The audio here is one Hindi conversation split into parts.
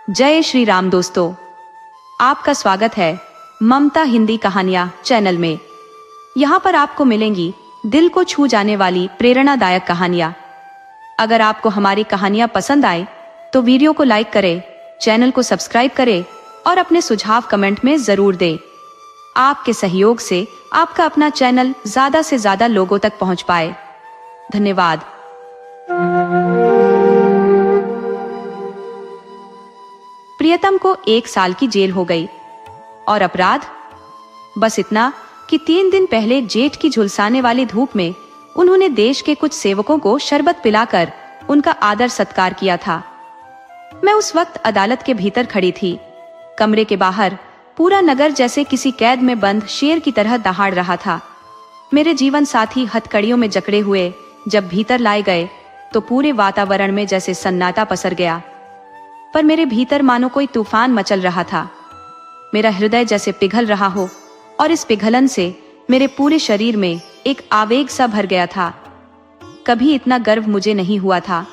जय श्री राम दोस्तों, आपका स्वागत है ममता हिंदी कहानियां चैनल में। यहाँ पर आपको मिलेंगी दिल को छू जाने वाली प्रेरणादायक कहानियां। अगर आपको हमारी कहानियां पसंद आए तो वीडियो को लाइक करें, चैनल को सब्सक्राइब करें और अपने सुझाव कमेंट में जरूर दें। आपके सहयोग से आपका अपना चैनल ज्यादा से ज्यादा लोगों तक पहुंच पाए। धन्यवाद। प्रियतम को 1 साल की जेल हो गई और अपराध बस इतना कि 3 दिन पहले जेठ की झुलसाने वाली धूप में उन्होंने देश के कुछ सेवकों को शरबत पिलाकर उनका आदर सत्कार किया था। मैं उस वक्त अदालत के भीतर खड़ी थी। कमरे के बाहर पूरा नगर जैसे किसी कैद में बंद शेर की तरह दहाड़ रहा था। मेरे जीवन साथी हथकड़ियों में जकड़े हुए जब भीतर लाए गए तो पूरे वातावरण में जैसे सन्नाटा पसर गया। पर मेरे भीतर मानो कोई तूफान मचल रहा था। मेरा हृदय जैसे पिघल रहा हो और इस पिघलन से मेरे पूरे शरीर में एक आवेग सा भर गया था। कभी इतना गर्व मुझे नहीं हुआ था।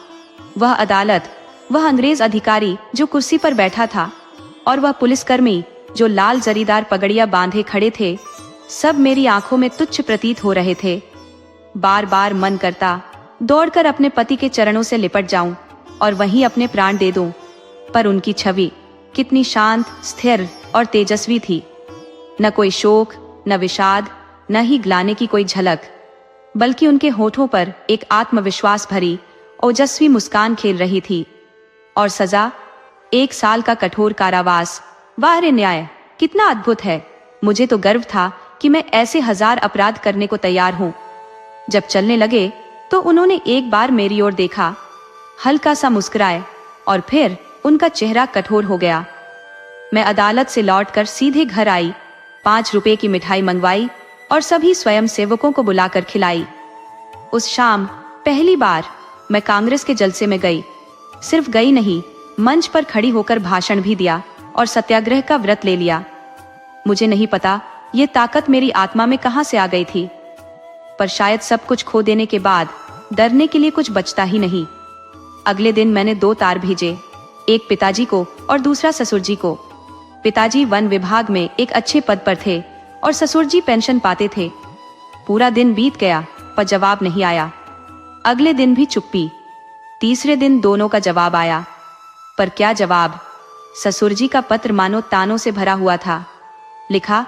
वह अदालत, वह अंग्रेज अधिकारी जो कुर्सी पर बैठा था और वह पुलिसकर्मी जो लाल जरीदार पगड़ियां बांधे खड़े थे, सब मेरी आंखों में तुच्छ प्रतीत हो रहे थे। बार बार मन करता दौड़कर अपने पति के चरणों से लिपट जाऊं और वहीं अपने प्राण दे दूं। पर उनकी छवि कितनी शांत, स्थिर और तेजस्वी थी। न कोई शोक, न विषाद, न ही ग्लानि की कोई झलक, बल्कि उनके होठों पर एक आत्मविश्वास भरी ओजस्वी मुस्कान खेल रही थी। और सजा 1 साल का कठोर कारावास। वाह रे न्याय, कितना अद्भुत है। मुझे तो गर्व था कि मैं ऐसे 1000 अपराध करने को तैयार हूं। जब चलने लगे तो उन्होंने एक बार मेरी ओर देखा, हल्का सा मुस्कुराए और फिर उनका चेहरा कठोर हो गया। मैं अदालत से लौटकर सीधे घर आई, 5 रुपए की मिठाई मंगवाई और सभी स्वयं सेवकों को बुलाकर खिलाई। उस शाम पहली बार मैं कांग्रेस के जलसे में गई। सिर्फ गई नहीं, मंच पर खड़ी होकर भाषण भी दिया और सत्याग्रह का व्रत ले लिया। मुझे नहीं पता ये ताकत मेरी आत्मा में कहां से आ गई थी, पर शायद सब कुछ खो देने के बाद डरने के लिए कुछ बचता ही नहीं। अगले दिन मैंने 2 तार भेजे, एक पिताजी को और दूसरा ससुर जी को। पिताजी वन विभाग में एक अच्छे पद पर थे और ससुर जी पेंशन पाते थे। पूरा दिन बीत गया पर जवाब नहीं आया। अगले दिन भी चुप्पी। तीसरे दिन दोनों का जवाब आया, पर क्या जवाब। ससुर जी का पत्र मानो तानों से भरा हुआ था। लिखा,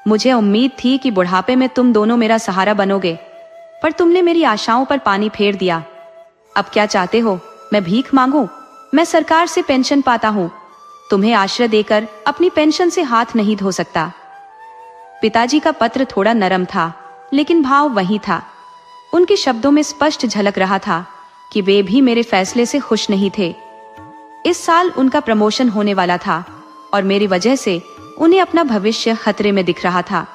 मुझे उम्मीद थी कि बुढ़ापे में तुम दोनों मेरा सहारा बनोगे, पर तुमने मेरी आशाओं पर पानी फेर दिया। अब क्या चाहते हो, मैं भीख मांगूं? मैं सरकार से पेंशन पाता हूं, तुम्हें आश्रय देकर अपनी पेंशन से हाथ नहीं धो सकता। पिताजी का पत्र थोड़ा नरम था, लेकिन भाव वही था। उनके शब्दों में स्पष्ट झलक रहा था कि वे भी मेरे फैसले से खुश नहीं थे। इस साल उनका प्रमोशन होने वाला था और मेरी वजह से उन्हें अपना भविष्य खतरे में दिख रहा था।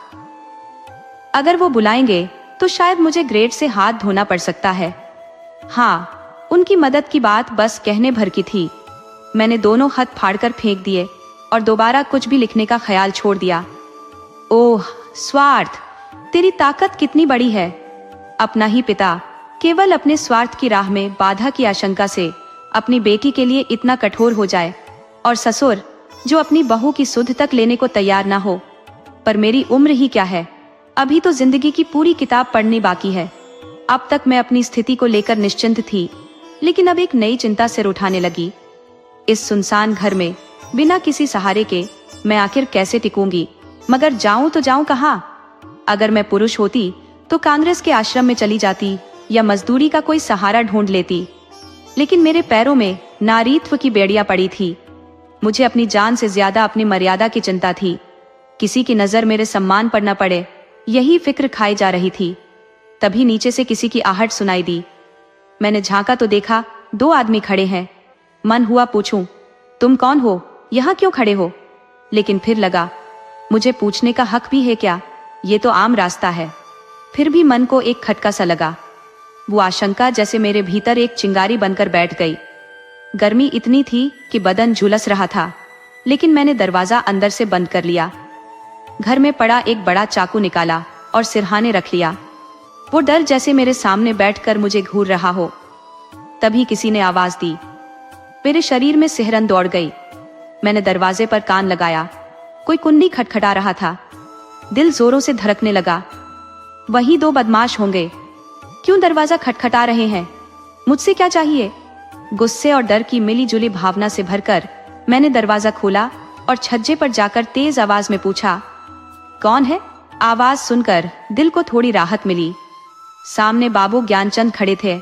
अगर वो बुलाएंगे तो शायद मुझे ग्रेड से हाथ धोना पड़ सकता है। हाँ, उनकी मदद की बात बस कहने भर की थी। मैंने दोनों खत फाड़कर फेंक दिए और दोबारा कुछ भी लिखने का ख्याल छोड़ दिया। ओह स्वार्थ, तेरी ताकत कितनी बड़ी है। अपना ही पिता केवल अपने स्वार्थ की राह में बाधा की आशंका से अपनी बेटी के लिए इतना कठोर हो जाए, और ससुर जो अपनी बहू की सुध तक लेने को तैयार ना हो। पर मेरी उम्र ही क्या है, अभी तो जिंदगी की पूरी किताब पढ़नी बाकी है। अब तक मैं अपनी स्थिति को लेकर निश्चिंत थी, लेकिन अब एक नई चिंता सिर उठाने लगी। इस सुनसान घर में बिना किसी सहारे के मैं आखिर कैसे टिकूंगी? मगर जाऊं तो जाऊं कहां? अगर मैं पुरुष होती तो कांग्रेस के आश्रम में चली जाती या मजदूरी का कोई सहारा ढूंढ लेती, लेकिन मेरे पैरों में नारीत्व की बेड़ियां पड़ी थी। मुझे अपनी जान से ज्यादा अपनी मर्यादा की चिंता थी। किसी की नजर मेरे सम्मान पर न पड़े, यही फिक्र खाई जा रही थी। तभी नीचे से किसी की आहट सुनाई दी। मैंने झांका तो देखा 2 आदमी खड़े हैं। मन हुआ पूछूं, तुम कौन हो, यहाँ क्यों खड़े हो? लेकिन फिर लगा, मुझे पूछने का हक भी है क्या? ये तो आम रास्ता है। फिर भी मन को एक खटका सा लगा। वो आशंका जैसे मेरे भीतर एक चिंगारी बनकर बैठ गई। गर्मी इतनी थी कि बदन झुलस रहा था, लेकिन मैंने दरवाजा अंदर से बंद कर लिया। घर में पड़ा एक बड़ा चाकू निकाला और सिरहाने रख लिया। वो डर जैसे मेरे सामने बैठकर मुझे घूर रहा हो। तभी किसी ने आवाज दी। मेरे शरीर में सिहरन दौड़ गई। मैंने दरवाजे पर कान लगाया। कोई कुंडी खटखटा रहा था। दिल जोरों से धड़कने लगा। वही 2 बदमाश होंगे। क्यों दरवाजा खटखटा रहे हैं? मुझसे क्या चाहिए? गुस्से और डर की मिली-जुली भावना से भरकर मैंने दरवाजा खोला और छज्जे पर जाकर तेज आवाज में पूछा, कौन है? आवाज सुनकर दिल को थोड़ी राहत मिली। सामने बाबू ज्ञानचंद खड़े थे,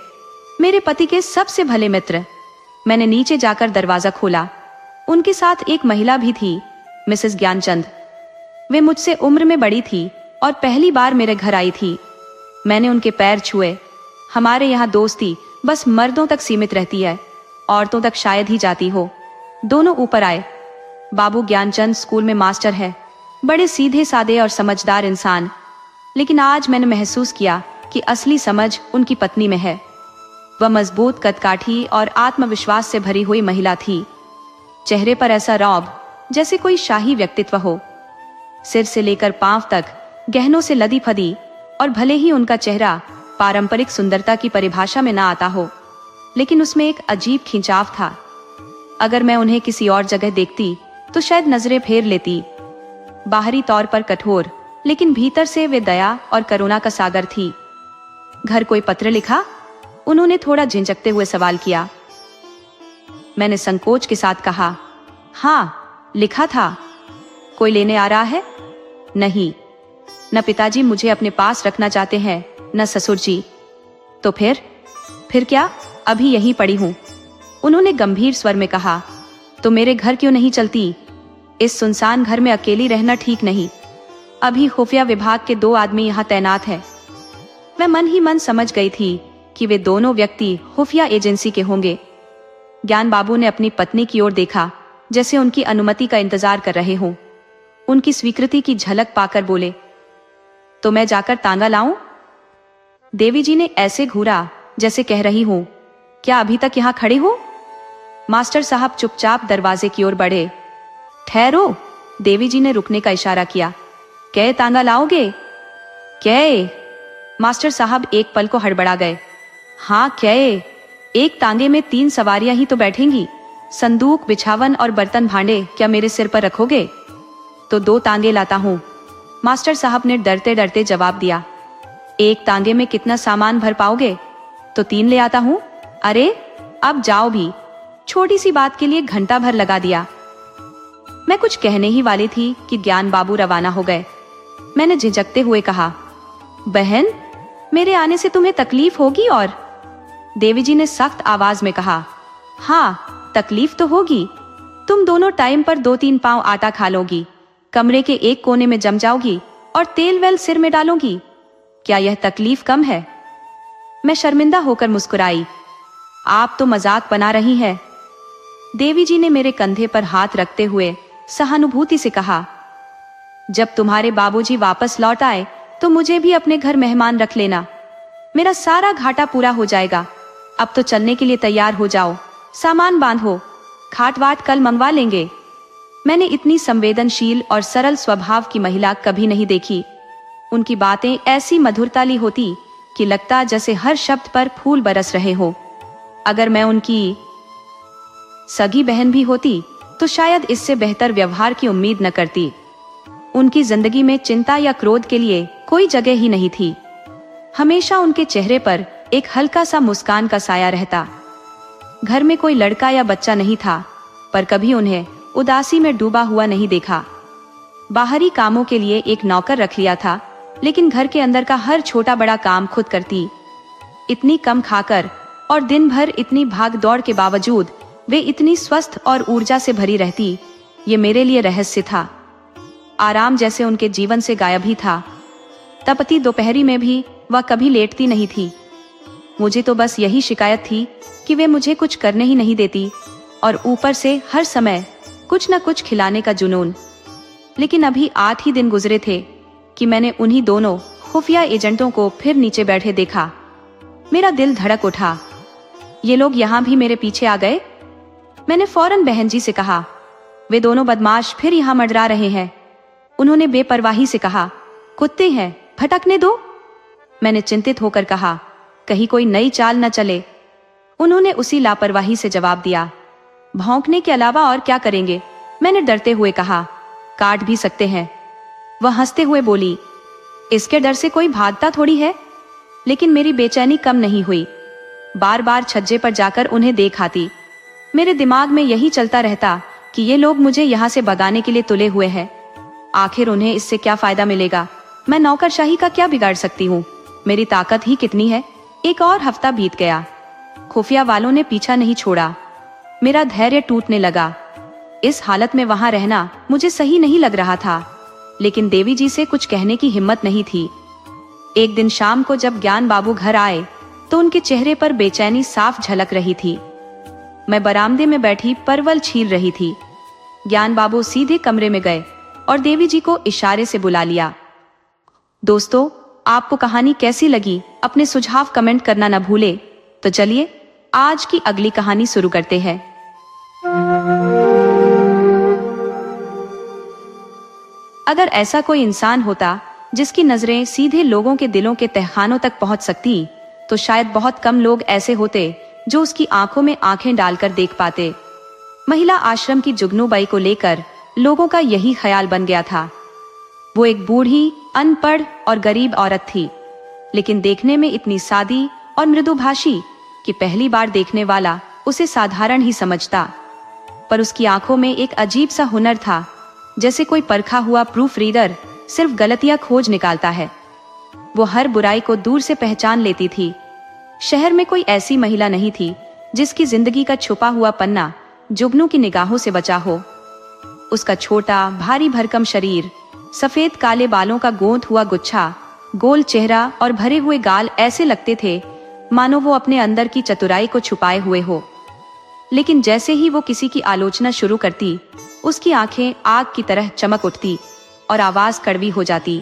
मेरे पति के सबसे भले मित्र। मैंने नीचे जाकर दरवाजा खोला। उनके साथ एक महिला भी थी, मिसेस ज्ञानचंद। वे मुझसे उम्र में बड़ी थी और पहली बार मेरे घर आई थी। मैंने उनके पैर छुए। हमारे यहाँ दोस्ती बस मर्दों तक सीमित रहती है, औरतों तक शायद ही जाती हो। दोनों ऊपर आए। बाबू ज्ञानचंद स्कूल में मास्टर है, बड़े सीधे सादे और समझदार इंसान। लेकिन आज मैंने महसूस किया कि असली समझ उनकी पत्नी में है। वह मजबूत, कदकाठी और आत्मविश्वास से भरी हुई महिला थी। चेहरे पर ऐसा रौब जैसे कोई शाही व्यक्तित्व हो। सिर से लेकर पांव तक गहनों से लदी फदी, और भले ही उनका चेहरा पारंपरिक सुंदरता की परिभाषा में ना आता हो, लेकिन उसमें एक अजीब खिंचाव था। अगर मैं उन्हें किसी और जगह देखती तो शायद नजरें फेर लेती। बाहरी तौर पर कठोर, लेकिन भीतर से वे दया और करुणा का सागर थी। घर कोई पत्र लिखा? उन्होंने थोड़ा झिंझकते हुए सवाल किया। मैंने संकोच के साथ कहा, हाँ लिखा था। कोई लेने आ रहा है? नहीं, न पिताजी मुझे अपने पास रखना चाहते हैं, न ससुर जी। तो फिर क्या? अभी यहीं पड़ी हूं। उन्होंने गंभीर स्वर में कहा। तो मेरे घर क्यों नहीं चलती? इस सुनसान घर में अकेली रहना ठीक नहीं। अभी खुफिया विभाग के 2 आदमी यहाँ तैनात हैं। मैं मन ही मन समझ गई थी कि वे दोनों व्यक्ति खुफिया एजेंसी के होंगे। ज्ञान बाबू ने अपनी पत्नी की ओर देखा, जैसे उनकी अनुमति का इंतजार कर रहे हों। उनकी स्वीकृति की झलक पाकर बोले, तो मैं जाकर तांगा लाऊं? देवी जी ने ऐसे घूरा जैसे कह रही हूं, क्या अभी तक यहां खड़े हो? मास्टर साहब चुपचाप दरवाजे की ओर बढ़े। ठहरो, देवी जी ने रुकने का इशारा किया। कै तांगा लाओगे? कै? मास्टर साहब एक पल को हड़बड़ा गए। हाँ कै? एक तांगे में 3 सवारियां ही तो बैठेंगी। संदूक, बिछावन और बर्तन भांडे क्या मेरे सिर पर रखोगे? तो 2 तांगे लाता हूं, मास्टर साहब ने डरते डरते जवाब दिया। एक तांगे में कितना सामान भर पाओगे? तो 3 ले आता हूं। अरे अब जाओ भी, छोटी सी बात के लिए घंटा भर लगा दिया। मैं कुछ कहने ही वाली थी कि ज्ञान बाबू रवाना हो गए। मैंने झिझकते हुए कहा, बहन मेरे आने से तुम्हें तकलीफ होगी? और देवी जी ने सख्त आवाज में कहा, हाँ तकलीफ तो होगी। तुम दोनों टाइम पर 2-3 पांव आटा खा लोगी, कमरे के एक कोने में जम जाओगी और तेल वेल सिर में डालोगी। क्या यह तकलीफ कम है? मैं शर्मिंदा होकर मुस्कुराई। आप तो मजाक बना रही हैं। देवी जी ने मेरे कंधे पर हाथ रखते हुए सहानुभूति से कहा, जब तुम्हारे बाबूजी वापस लौट आए तो मुझे भी अपने घर मेहमान रख लेना। मेरा सारा घाटा पूरा हो जाएगा। अब तो चलने के लिए तैयार हो जाओ, सामान बांधो, खाट वाट कल मंगवा लेंगे। मैंने इतनी संवेदनशील और सरल स्वभाव की महिला कभी नहीं देखी। उनकी बातें ऐसी मधुरताली होती कि लगता जैसे हर शब्द पर फूल बरस रहे हो। अगर मैं उनकी सगी बहन भी होती तो शायद इससे बेहतर व्यवहार की उम्मीद न करती। उनकी जिंदगी में चिंता या क्रोध के लिए कोई जगह ही नहीं थी। हमेशा उनके चेहरे पर एक हल्का सा मुस्कान का साया रहता। घर में कोई लड़का या बच्चा नहीं था, पर कभी उन्हें उदासी में डूबा हुआ नहीं देखा। बाहरी कामों के लिए एक नौकर रख लिया था, लेकिन घर के अंदर का हर छोटा बड़ा काम खुद करती। इतनी कम खाकर और दिन भर इतनी भाग दौड़ के बावजूद वे इतनी स्वस्थ और ऊर्जा से भरी रहती, ये मेरे लिए रहस्य था। आराम जैसे उनके जीवन से गायब ही था। तपती दोपहरी में भी वह कभी लेटती नहीं थी। मुझे तो बस यही शिकायत थी कि वे मुझे कुछ करने ही नहीं देती, और ऊपर से हर समय कुछ न कुछ खिलाने का जुनून। लेकिन अभी 8 ही दिन गुजरे थे कि मैंने उन्हीं दोनों खुफिया एजेंटों को फिर नीचे बैठे देखा। मेरा दिल धड़क उठा। ये लोग यहाँ भी मेरे पीछे आ गए? मैंने फौरन बहन जी से कहा, वे दोनों बदमाश फिर यहाँ मंडरा रहे हैं। उन्होंने बेपरवाही से कहा, कुत्ते हैं, भटकने दो। मैंने चिंतित होकर कहा, कहीं कोई नई चाल न चले। उन्होंने उसी लापरवाही से जवाब दिया, भौंकने के अलावा और क्या करेंगे? मैंने डरते हुए कहा, काट भी सकते हैं। वह हंसते हुए बोली, इसके डर से कोई भागता थोड़ी है। लेकिन मेरी बेचैनी कम नहीं हुई। बार बार छज्जे पर जाकर उन्हें देख आती। मेरे दिमाग में यही चलता रहता कि ये लोग मुझे यहाँ से भगाने के लिए तुले हुए हैं। आखिर उन्हें इससे क्या फायदा मिलेगा? मैं नौकरशाही का क्या बिगाड़ सकती हूँ? मेरी ताकत ही कितनी है। एक और हफ्ता बीत गया। खुफिया वालों ने पीछा नहीं छोड़ा। मेरा धैर्य टूटने लगा। इस हालत में वहां रहना मुझे सही नहीं लग रहा था, लेकिन देवी जी से कुछ कहने की हिम्मत नहीं थी। एक दिन शाम को जब ज्ञान बाबू घर आए तो उनके चेहरे पर बेचैनी साफ झलक रही थी। मैं बरामदे में बैठी परवल छील रही थी। ज्ञान बाबू सीधे कमरे में गए और देवी जी को इशारे से बुला लिया। दोस्तों, आपको कहानी कैसी लगी? अपने सुझाव कमेंट करना न भूले। तो चलिए आज की अगली कहानी शुरू करते हैं। अगर ऐसा कोई इंसान होता जिसकी नजरें सीधे लोगों के दिलों के तहखानों तक पहुंच सकती, तो शायद बहुत कम लोग ऐसे होते जो उसकी आंखों में आंखें डालकर देख पाते। महिला आश्रम की जुगनूबाई को लेकर लोगों का यही ख्याल बन गया था। वो एक बूढ़ी, अनपढ़ और गरीब औरत थी, लेकिन देखने में इतनी सादी और मृदुभाषी कि पहली बार देखने वाला उसे साधारण ही समझता। पर उसकी आंखों में एक अजीब सा हुनर था, जैसे कोई परखा हुआ प्रूफ रीडर सिर्फ गलतियां खोज निकालता है। वो हर बुराई को दूर से पहचान लेती थी। शहर में कोई ऐसी महिला नहीं थी जिसकी जिंदगी का छुपा हुआ पन्ना जुगनू की निगाहों से बचा हो। उसका छोटा भारी भरकम शरीर, सफेद काले बालों का गोंद हुआ गुच्छा, गोल चेहरा और भरे हुए गाल ऐसे लगते थे मानो वो अपने अंदर की चतुराई को छुपाए हुए हो। लेकिन जैसे ही वो किसी की आलोचना शुरू करती, उसकी आंखें आग की तरह चमक उठती और आवाज कड़वी हो जाती।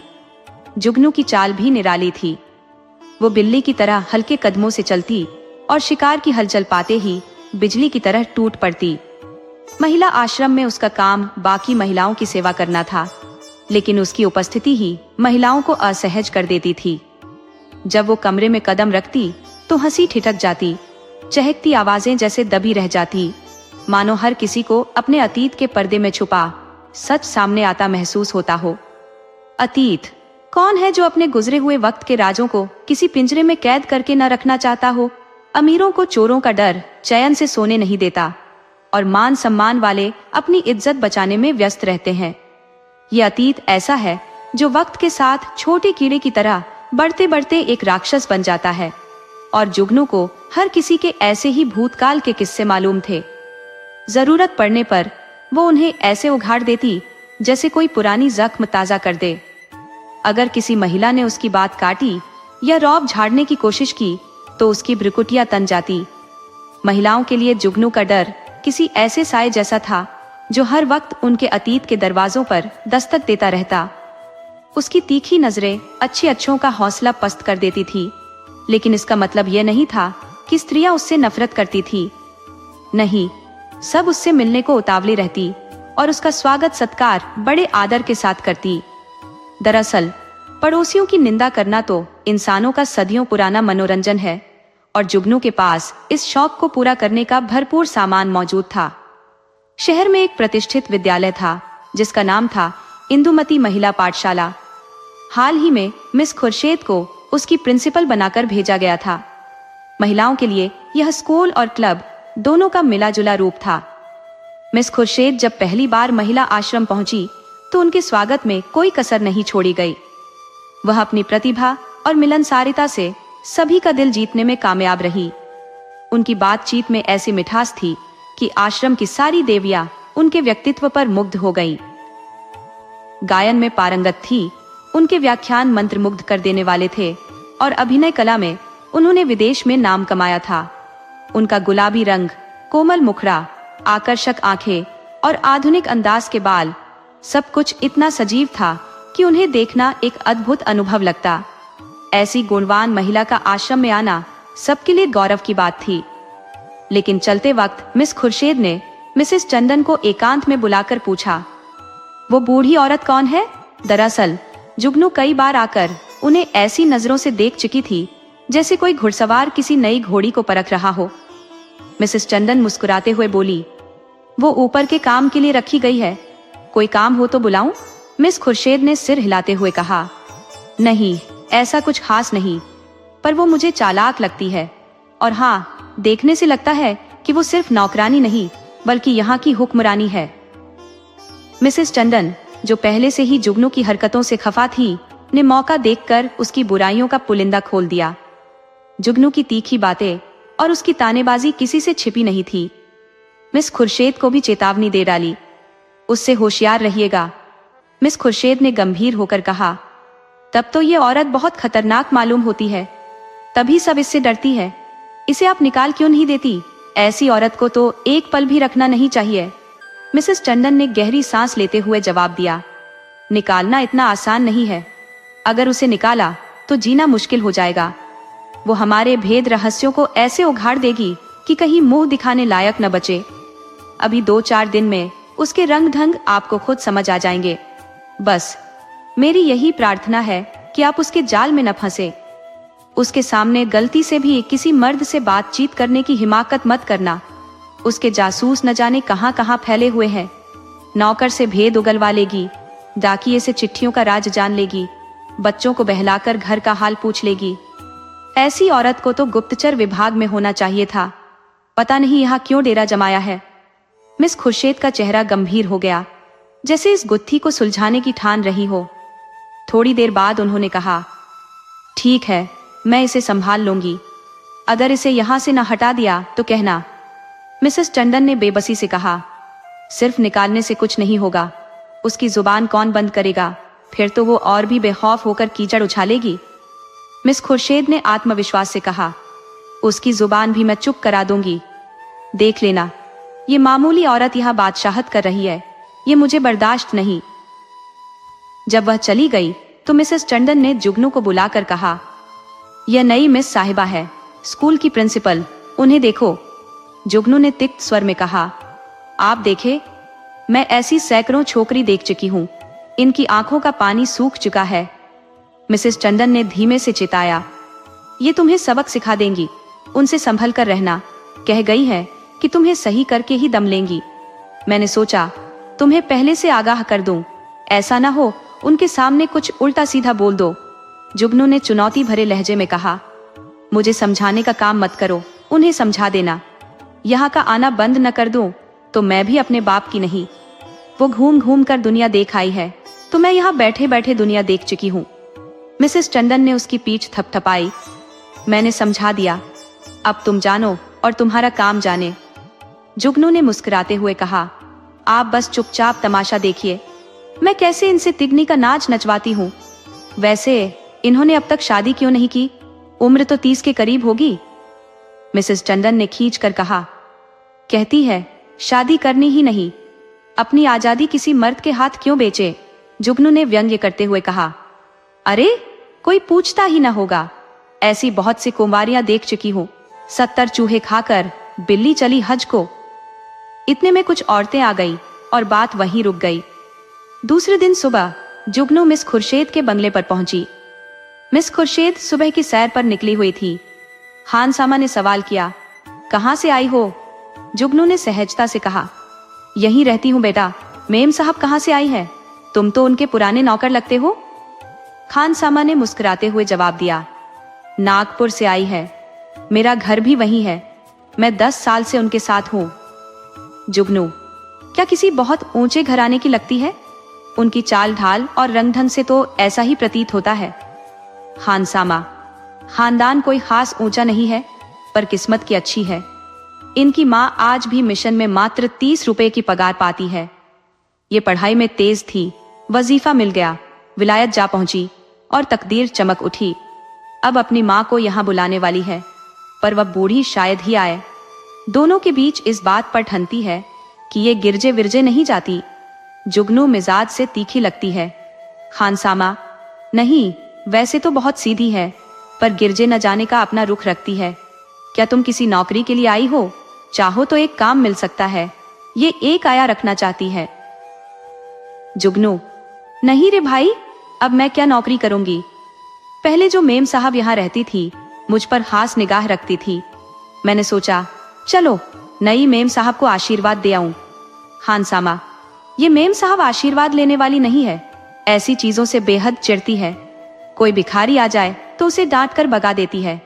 जुगनू की चाल भी निराली थी। वो बिल्ली की तरह हल्के कदमों से चलती और शिकार की हलचल पाते ही बिजली की तरह टूट पड़ती। महिला आश्रम में उसका काम बाकी महिलाओं की सेवा करना था, लेकिन उसकी उपस्थिति ही महिलाओं को असहज कर देती थी। जब वो कमरे में कदम रखती तो हंसी ठिठक जाती, चहकती आवाजें जैसे दबी रह जाती, मानो हर किसी को अपने अतीत के पर्दे में छुपा सच सामने आता महसूस होता हो। अतीत कौन है जो अपने गुजरे हुए वक्त के राजों को किसी पिंजरे में कैद करके न रखना चाहता हो? अमीरों को चोरों का डर चैन से सोने नहीं देता और मान सम्मान वाले अपनी इज्जत बचाने में व्यस्त रहते हैं। ये अतीत ऐसा है जो वक्त के साथ छोटे कीड़े की तरह बढ़ते बढ़ते एक राक्षस बन जाता है। और जुगनू को हर किसी के ऐसे ही भूतकाल के किस्से मालूम थे। जरूरत पड़ने पर वो उन्हें ऐसे उघाड़ देती जैसे कोई पुरानी जख्म ताजा कर दे। अगर किसी महिला ने उसकी बात काटी या रौब झाड़ने की कोशिश की तो उसकी भ्रुकुटियां तन जाती। महिलाओं के लिए जुगनू का डर किसी ऐसे साए जैसा था जो हर वक्त उनके अतीत के दरवाजों पर दस्तक देता रहता। उसकी तीखी नजरें अच्छे अच्छों का हौसला पस्त कर देती थी, लेकिन इसका मतलब यह नहीं था कि स्त्रियां उससे नफरत करती थी। नहीं, सब उससे मिलने को उतावली रहती और उसका स्वागत सत्कार बड़े आदर के साथ करती। दरअसल पड़ोसियों की निंदा करना तो इंसानों का सदियों पुराना मनोरंजन है और जुगनू के पास इस शौक को पूरा करने का भरपूर सामान मौजूद था। शहर में एक प्रतिष्ठित विद्यालय था जिसका नाम था इंदुमती महिला पाठशाला। हाल ही में मिस खुर्शेद को उसकी प्रिंसिपल बनाकर भेजा गया था। महिलाओं के लिए यह स्कूल और क्लब दोनों का मिला जुला रूप था। मिस खुर्शेद जब पहली बार महिला आश्रम पहुंची तो उनके स्वागत में कोई कसर नहीं छोड़ी गई। वह अपनी प्रतिभा और मिलनसारिता से सभी का दिल जीतने में कामयाब रही। उनकी बातचीत में ऐसी मिठास थी कि आश्रम की सारी देवियां उनके व्यक्तित्व पर मुग्ध हो गईं। गायन में पारंगत थी, उनके व्याख्यान मंत्रमुग्ध कर देने वाले थे और अभिनय कला में उन्होंने विदेश में नाम कमाया था। उनका गुलाबी रंग, कोमल मुखड़ा, आकर्षक आंखें और आधुनिक अंदाज के बाल, सब कुछ इतना सजीव था कि उन्हें देखना एक अद्भुत अनुभव लगता। ऐसी गुणवान महिला का आश्रम में आना सबके लिए गौरव की बात थी। लेकिन चलते वक्त मिस खुर्शेद ने मिसेस चंदन को एकांत में बुलाकर पूछा, वो बूढ़ी औरत कौन है? दरअसल जुगनू कई बार आकर उन्हें ऐसी नजरों से देख चुकी थी जैसे कोई घुड़सवार किसी नई घोड़ी को परख रहा हो। मिसेस चंदन मुस्कुराते हुए बोली, वो ऊपर के काम के लिए रखी गई है। कोई काम हो तो बुलाऊं? मिस खुर्शीद ने सिर हिलाते हुए कहा। नहीं, ऐसा कुछ खास नहीं, पर वो मुझे चालाक लगती है। और हाँ, देखने से लगता है कि वो सिर्फ नौकरानी नहीं बल्कि यहाँ की हुक्मरानी है। मिसेस टंडन, जो पहले से ही जुगनू की हरकतों से खफा थी, ने मौका देखकर उसकी बुराइयों का पुलिंदा खोल दिया। जुगनू की तीखी बातें और उसकी तानेबाजी किसी से छिपी नहीं थी। मिस खुर्शीद को भी चेतावनी दे डाली, उससे होशियार रहिएगा। मिस खुर्शीद ने गंभीर होकर कहा, तब तो ये औरत बहुत खतरनाक मालूम होती है, तभी सब इससे डरती है। इसे आप निकाल क्यों नहीं देती? ऐसी औरत को तो एक पल भी रखना नहीं चाहिए। मिसेस टंडन ने गहरी सांस लेते हुए जवाब दिया, निकालना इतना आसान नहीं है। अगर उसे निकाला तो जीना मुश्किल हो जाएगा। वो हमारे भेद रहस्यों को ऐसे उघाड़ देगी कि कहीं मुंह दिखाने लायक न बचे। अभी 2-4 दिन में उसके रंग ढंग आपको खुद समझ आ जाएंगे। बस मेरी यही प्रार्थना है कि आप उसके जाल में न फंसे। उसके सामने गलती से भी किसी मर्द से बातचीत करने की हिमाकत मत करना। उसके जासूस न जाने कहां कहां फैले हुए हैं। नौकर से भेद उगलवा लेगी, डाकिये से चिट्ठियों का राज जान लेगी, बच्चों को बहलाकर घर का हाल पूछ लेगी। ऐसी औरत को तो गुप्तचर विभाग में होना चाहिए था। पता नहीं यहाँ क्यों डेरा जमाया है। मिस खुर्शीद का चेहरा गंभीर हो गया, जैसे इस गुत्थी को सुलझाने की ठान रही हो। थोड़ी देर बाद उन्होंने कहा, ठीक है, मैं इसे संभाल लूंगी। अगर इसे यहां से न हटा दिया तो कहना। मिसेस टंडन ने बेबसी से कहा, सिर्फ निकालने से कुछ नहीं होगा। उसकी जुबान कौन बंद करेगा? फिर तो वो और भी बेखौफ होकर कीचड़ उछालेगी। मिस खुर्शीद ने आत्मविश्वास से कहा, उसकी जुबान भी मैं चुप करा दूंगी। देख लेना, ये मामूली औरत यहाँ बादशाहत कर रही है, ये मुझे बर्दाश्त नहीं। जब वह चली गई तो मिसेस टंडन ने जुगनू को बुलाकर कहा, यह नई मिस साहिबा है, स्कूल की प्रिंसिपल, उन्हें देखो। जुगनू ने तिक्त स्वर में कहा, आप देखे, मैं ऐसी सैकड़ों छोकरी देख चुकी हूँ, इनकी आंखों का पानी सूख चुका है। मिसेस टंडन ने धीमे से चिताया, ये तुम्हें सबक सिखा देंगी, उनसे संभल कर रहना। कह गई है कि तुम्हें सही करके ही दम लेंगी। मैंने सोचा तुम्हें पहले से आगाह कर दूं, ऐसा ना हो उनके सामने कुछ उल्टा सीधा बोल दो। जुगनू ने चुनौती भरे लहजे में कहा, मुझे समझाने का काम मत करो, उन्हें समझा देना। यहाँ का आना बंद न कर दूं तो मैं भी अपने बाप की नहीं। वो घूम घूम कर दुनिया देख आई है, तो मैं यहाँ बैठे बैठे दुनिया देख चुकी हूँ। मिसेस टंडन ने उसकी पीठ थपथपाई। मैंने समझा दिया, अब तुम जानो और तुम्हारा काम जाने। जुगनू ने मुस्कुराते हुए कहा, आप बस चुपचाप तमाशा देखिए, मैं कैसे इनसे तिगनी का नाच नचवाती हूँ। वैसे इन्होंने अब तक शादी क्यों नहीं की? उम्र तो 30 के करीब होगी। मिसेस टंडन ने खींच कर कहा, कहती है शादी करनी ही नहीं, अपनी आजादी किसी मर्द के हाथ क्यों बेचे? जुगनू ने व्यंग्य करते हुए कहा, अरे कोई पूछता ही ना होगा, ऐसी बहुत सी कुंवारियां देख चुकी हूं, 70 चूहे खाकर बिल्ली चली हज को। इतने में कुछ औरतें आ गई और बात वहीं रुक गई। दूसरे दिन सुबह जुगनू मिस खुर्शीद के बंगले पर पहुंची। मिस खुर्शीद सुबह की सैर पर निकली हुई थी। खानसामा ने सवाल किया, कहां से आई हो? जुगनू ने सहजता से कहा, यहीं रहती हूं बेटा। मेम साहब कहां से आई है? तुम तो उनके पुराने नौकर लगते हो। खानसामा ने मुस्कुराते हुए जवाब दिया, नागपुर से आई है, मेरा घर भी वहीं है, मैं 10 साल से उनके साथ हूं। जुगनू, क्या किसी बहुत ऊंचे घराने की लगती है? उनकी चाल ढाल और रंग ढंग से तो ऐसा ही प्रतीत होता है। खानसामा, खानदान कोई खास ऊंचा नहीं है, पर किस्मत की अच्छी है। इनकी माँ आज भी मिशन में मात्र 30 रुपए की पगार पाती है। ये पढ़ाई में तेज थी, वजीफा मिल गया, विलायत जा पहुंची और तकदीर चमक उठी। अब अपनी माँ को यहाँ बुलाने वाली है, पर वह बूढ़ी शायद ही आए। दोनों के बीच इस बात पर ठनती है कि ये गिरजे विरजे नहीं जाती। जुगनू मिजाज से तीखी लगती है। खानसामा, नहीं, वैसे तो बहुत सीधी है, पर गिरजे न जाने का अपना रुख रखती है। क्या तुम किसी नौकरी के लिए आई हो? चाहो तो एक काम मिल सकता है, ये एक आया रखना चाहती है। जुगनू, नहीं रे भाई, अब मैं क्या नौकरी करूंगी। पहले जो मेम साहब यहाँ रहती थी, मुझ पर खास निगाह रखती थी। मैंने सोचा चलो नई मेम साहब को आशीर्वाद दे आऊं। हानसामा, ये मेम साहब आशीर्वाद लेने वाली नहीं है, ऐसी चीजों से बेहद चिढ़ती है। कोई भिखारी आ जाए तो उसे डांट कर भगा देती है।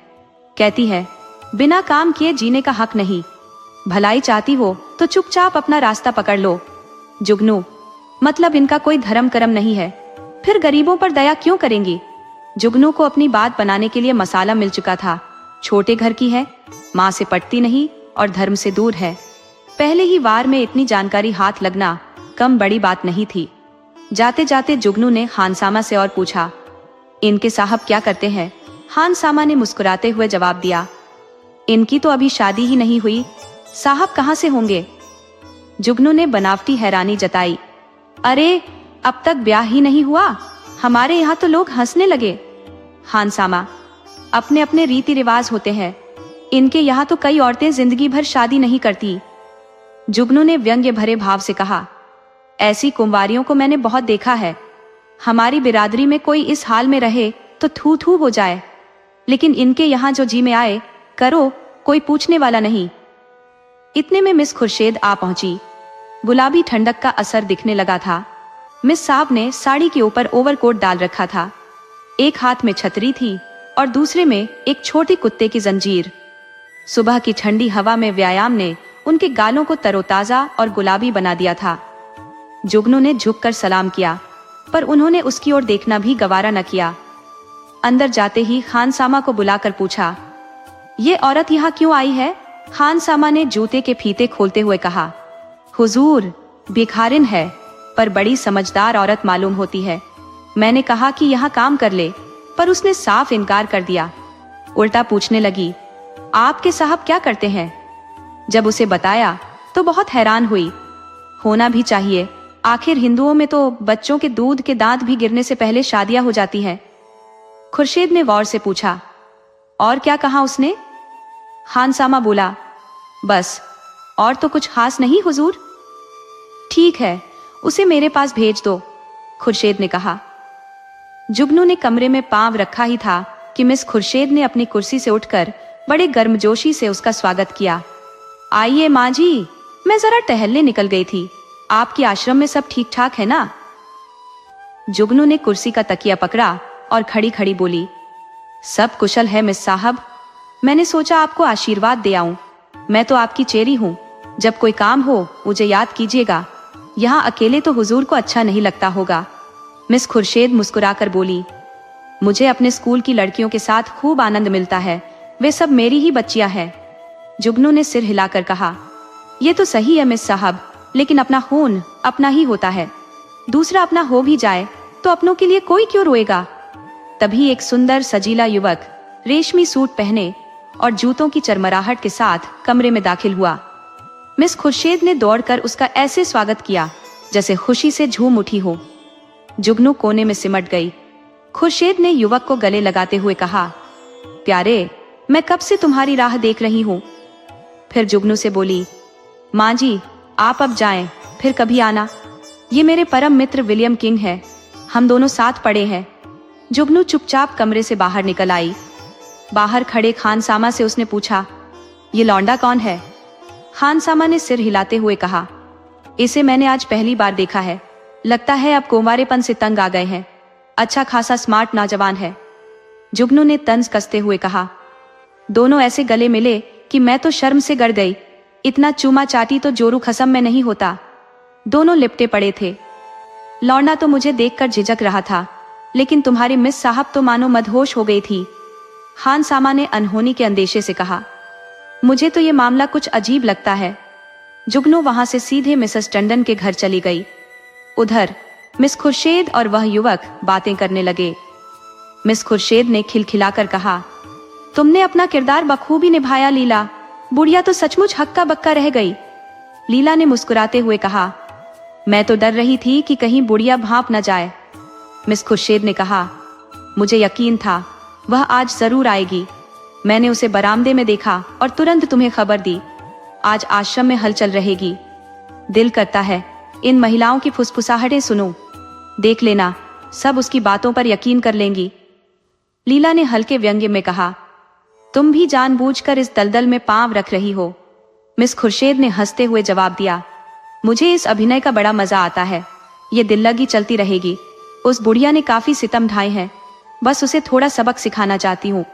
कहती है बिना काम किए जीने का हक नहीं, भलाई चाहती हो तो चुपचाप अपना रास्ता पकड़ लो। जुगनू, मतलब इनका कोई धर्म कर्म नहीं है, फिर गरीबों पर दया क्यों करेंगी? जुगनू को अपनी बात बनाने के लिए मसाला मिल चुका था। छोटे घर की है, माँ से पटती नहीं और धर्म से दूर है। पहले ही वार में इतनी जानकारी हाथ लगना कम बड़ी बात नहीं थी। जाते जाते जुगनू ने हानसामा से और पूछा, इनके साहब क्या करते हैं? हानसामा ने मुस्कुराते हुए जवाब दिया, इनकी तो अभी शादी ही नहीं हुई, साहब कहाँ से होंगे? जुगनू ने बनावटी हैरानी जताई, अरे अब तक ब्याह ही नहीं हुआ? हमारे यहाँ तो लोग हंसने लगे। हानसामा, अपने अपने रीति रिवाज होते हैं, इनके यहाँ तो कई औरतें जिंदगी भर शादी नहीं करती। जुगनू ने व्यंग्य भरे भाव से कहा, ऐसी कुंवारियों को मैंने बहुत देखा है। हमारी बिरादरी में कोई इस हाल में रहे तो थू थू हो जाए, लेकिन इनके यहाँ जो जी में आए करो, कोई पूछने वाला नहीं। इतने में मिस खुर्शेद आ पहुंची। गुलाबी ठंडक का असर दिखने लगा था। मिस साहब ने साड़ी के ऊपर ओवरकोट डाल रखा था। एक हाथ में छतरी थी और दूसरे में एक छोटी कुत्ते की जंजीर। सुबह की ठंडी हवा में व्यायाम ने उनके गालों को तरोताजा और गुलाबी बना दिया था। जुगनू ने झुककर सलाम किया, पर उन्होंने उसकी ओर देखना भी गवारा न किया। अंदर जाते ही हानसामा को बुलाकर पूछा, ये औरत यहाँ क्यों आई है? हानसामा ने जूते के फीते खोलते हुए कहा, हुजूर, भिखारिन है, पर बड़ी समझदार औरत मालूम होती है। मैंने कहा कि यहाँ काम कर ले, पर उसने साफ इनकार कर दिया। उल्टा पूछने लगी, आपके साहब क्या करते हैं? जब उसे बताया तो बहुत हैरान हुई। होना भी चाहिए, आखिर हिंदुओं में तो बच्चों के दूध के दांत भी गिरने से पहले शादियां हो जाती है। खुर्शीद ने गौर से पूछा, और क्या कहा उसने? हानसामा बोला, बस, और तो कुछ खास नहीं हुजूर। ठीक है, उसे मेरे पास भेज दो, खुर्शीद ने कहा। जुगनू ने कमरे में पांव रखा ही था कि मिस खुर्शीद ने अपनी कुर्सी से उठकर बड़े गर्मजोशी से उसका स्वागत किया। आइए माँ जी, मैं जरा टहलने निकल गई थी, आपके आश्रम में सब ठीक ठाक है ना? जुगनू ने कुर्सी का तकिया पकड़ा और खड़ी खड़ी बोली, सब कुशल है मिस साहब। मैंने सोचा आपको आशीर्वाद दे आऊं। मैं तो आपकी चेरी हूं, जब कोई काम हो मुझे याद कीजिएगा। यहाँ अकेले तो हुजूर को अच्छा नहीं लगता होगा। मिस खुर्शीद मुस्कुराकर बोली, मुझे अपने स्कूल की लड़कियों के साथ खूब आनंद मिलता है, वे सब मेरी ही बच्चियां हैं। जुगनू ने सिर हिलाकर कहा, ये तो सही है मिस साहब, लेकिन अपना खून अपना ही होता है। दूसरा अपना हो भी जाए तो अपनों के लिए कोई क्यों रोएगा? तभी एक सुंदर सजीला युवक रेशमी सूट पहने और जूतों की चरमराहट के साथ कमरे में दाखिल हुआ। मिस खुर्शीद ने दौड़कर उसका ऐसे स्वागत किया जैसे खुशी से झूम उठी हो। जुगनू कोने में सिमट गई। खुर्शीद ने युवक को गले लगाते हुए कहा, प्यारे, मैं कब से तुम्हारी राह देख रही हूँ। फिर जुगनू से बोली, माँ जी, आप अब जाएं, फिर कभी आना। ये मेरे परम मित्र विलियम किंग है, हम दोनों साथ पढ़े हैं। जुगनू चुपचाप कमरे से बाहर निकल आई। बाहर खड़े खानसामा से उसने पूछा, ये लौंडा कौन है? खानसामा ने सिर हिलाते हुए कहा, इसे मैंने आज पहली बार देखा है। लगता है अब कुंवारेपन से तंग आ गए हैं। अच्छा खासा स्मार्ट नौजवान है। जुगनू ने तंज कसते हुए कहा। दोनों ऐसे गले मिले कि मैं तो शर्म से गड़ गई। इतना चूमा चाटी तो जोरू खसम में नहीं होता। दोनों लिपटे पड़े थे। लौंडा तो मुझे देखकर झिझक रहा था, लेकिन तुम्हारी मिस साहब तो मानो मदहोश हो गई थी। खानसामा ने अनहोनी के अंदेशे से कहा, मुझे तो ये मामला कुछ अजीब लगता है। जुगनू वहां से सीधे मिसेस टंडन के घर चली गई। उधर मिस खुर्शीद और वह युवक बातें करने लगे। मिस खुर्शीद ने खिलखिलाकर कहा, तुमने अपना किरदार बखूबी निभाया लीला। बुढ़िया तो सचमुच हक्का बक्का रह गई। लीला ने मुस्कुराते हुए कहा, मैं तो डर रही थी कि कहीं बुढ़िया भांप न जाए। मिस खुर्शीद ने कहा, मुझे यकीन था वह आज जरूर आएगी। मैंने उसे बरामदे में देखा और तुरंत तुम्हें खबर दी। आज आश्रम में हलचल रहेगी। दिल करता है इन महिलाओं की फुसफुसाहटें सुनो। देख लेना, सब उसकी बातों पर यकीन कर लेंगी। लीला ने हल्के व्यंग्य में कहा, तुम भी जानबूझकर इस दलदल में पांव रख रही हो। मिस खुर्शीद ने हंसते हुए जवाब दिया, मुझे इस अभिनय का बड़ा मजा आता है। ये दिल लगी चलती रहेगी। उस बुढ़िया ने काफी सितम ढाए हैं, बस उसे थोड़ा सबक सिखाना चाहती हूँ।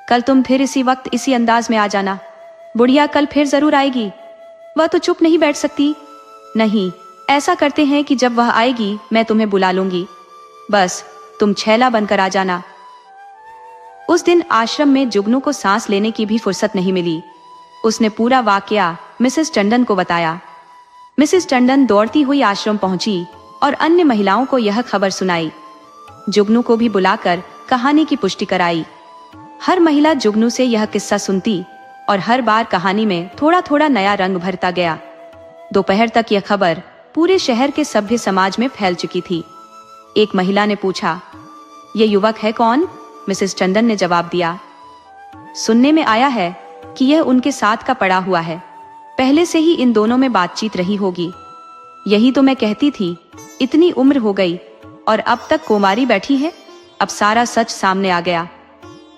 कल तुम फिर इसी वक्त इसी अंदाज में आ जाना। बुढ़िया कल फिर जरूर आएगी। वह तो चुप नहीं बैठ सकती। नहीं, ऐसा करते हैं कि जब वह आएगी मैं तुम्हें बुला लूंगी, बस तुम छैला बनकर आ जाना। उस दिन आश्रम में जुगनू को सांस लेने की भी फुर्सत नहीं मिली। उसने पूरा वाकया मिसेस टंडन को बताया। मिसेस टंडन दौड़ती हुई आश्रम पहुंची और अन्य महिलाओं को यह खबर सुनाई। जुगनू को भी बुलाकर कहानी की पुष्टि कराई। हर महिला जुगनू से यह किस्सा सुनती और हर बार कहानी में थोड़ा थोड़ा नया रंग भरता गया। दोपहर तक यह खबर पूरे शहर के सभ्य समाज में फैल चुकी थी। एक महिला ने पूछा, ये युवक है कौन? मिसेस टंडन ने जवाब दिया, सुनने में आया है कि यह उनके साथ का पड़ा हुआ है। पहले से ही इन दोनों में बातचीत रही होगी। यही तो मैं कहती थी, इतनी उम्र हो गई और अब तक कुमारी बैठी है। अब सारा सच सामने आ गया।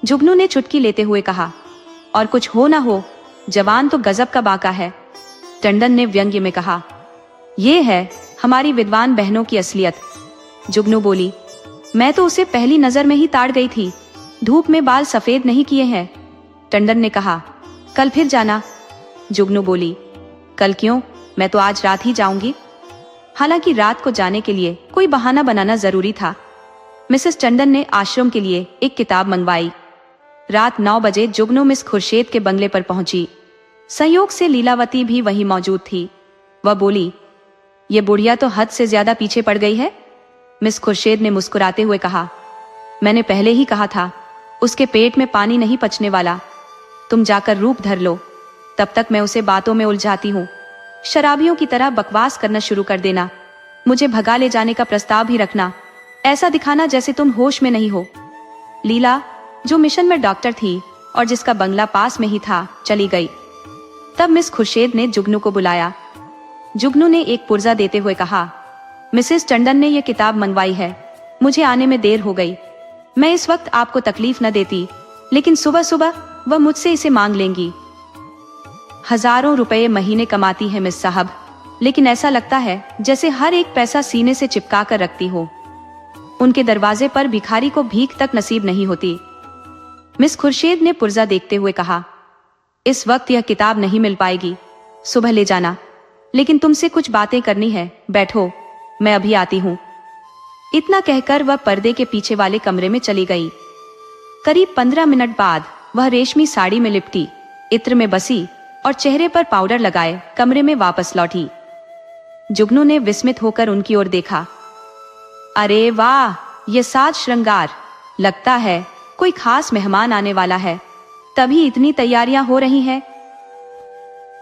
जुगनू ने चुटकी लेते हुए कहा, और कुछ हो ना हो, जवान तो गजब का बाका है। टंडन ने व्यंग्य में कहा, ये है हमारी विद्वान बहनों की असलियत। जुगनू बोली, मैं तो उसे पहली नजर में ही ताड़ गई थी। धूप में बाल सफेद नहीं किए हैं। टंडन ने कहा, कल फिर जाना। जुगनू बोली, कल क्यों? मैं तो आज रात ही जाऊंगी। हालांकि रात को जाने के लिए कोई बहाना बनाना जरूरी था। मिसेस टंडन ने आश्रम के लिए एक किताब मंगवाई। रात 9 बजे जुगनू मिस खुर्शेद के बंगले पर पहुंची। संयोग से लीलावती भी वहीं मौजूद थी। वह बोली, ये बुढ़िया तो हद से ज्यादा पीछे पड़ गई है। मिस खुर्शेद ने मुस्कुराते हुए कहा, मैंने पहले ही कहा था, उसके पेट में पानी नहीं पचने वाला। तुम जाकर रूप धर लो, तब तक मैं उसे बातों में उलझाती हूँ। शराबियों की तरह बकवास करना शुरू कर देना। मुझे भगा ले जाने का प्रस्ताव भी रखना। ऐसा दिखाना जैसे तुम होश में नहीं हो। लीला, जो मिशन में डॉक्टर थी और जिसका बंगला पास में ही था, चली गई। तब मिस खुर्शेद ने जुगनू को बुलाया। जुगनू ने एक पुर्जा देते हुए कहा, मिसेस टंडन ने यह किताब मंगवाई है। मुझे आने में देर हो गई। मैं इस वक्त आपको तकलीफ न देती, लेकिन सुबह सुबह वह मुझसे इसे मांग लेंगी। हजारों रुपए महीने कमाती है मिस साहब, लेकिन ऐसा लगता है जैसे हर एक पैसा सीने से चिपका कर रखती हो। उनके दरवाजे पर भिखारी को भीख तक नसीब नहीं होती। मिस खुर्शेद ने पुर्जा देखते हुए कहा, इस वक्त यह किताब नहीं मिल पाएगी, सुबह ले जाना। लेकिन तुमसे कुछ बातें करनी है, बैठो, मैं अभी आती हूँ। इतना कहकर वह पर्दे के पीछे वाले कमरे में चली गई। करीब 15 मिनट बाद वह रेशमी साड़ी में लिपटी, इत्र में बसी और चेहरे पर पाउडर लगाए कमरे में वापस लौटी। जुगनू ने विस्मित होकर उनकी ओर देखा। अरे वाह, ये साज श्रृंगार! लगता है कोई खास मेहमान आने वाला है, तभी इतनी तैयारियां हो रही हैं।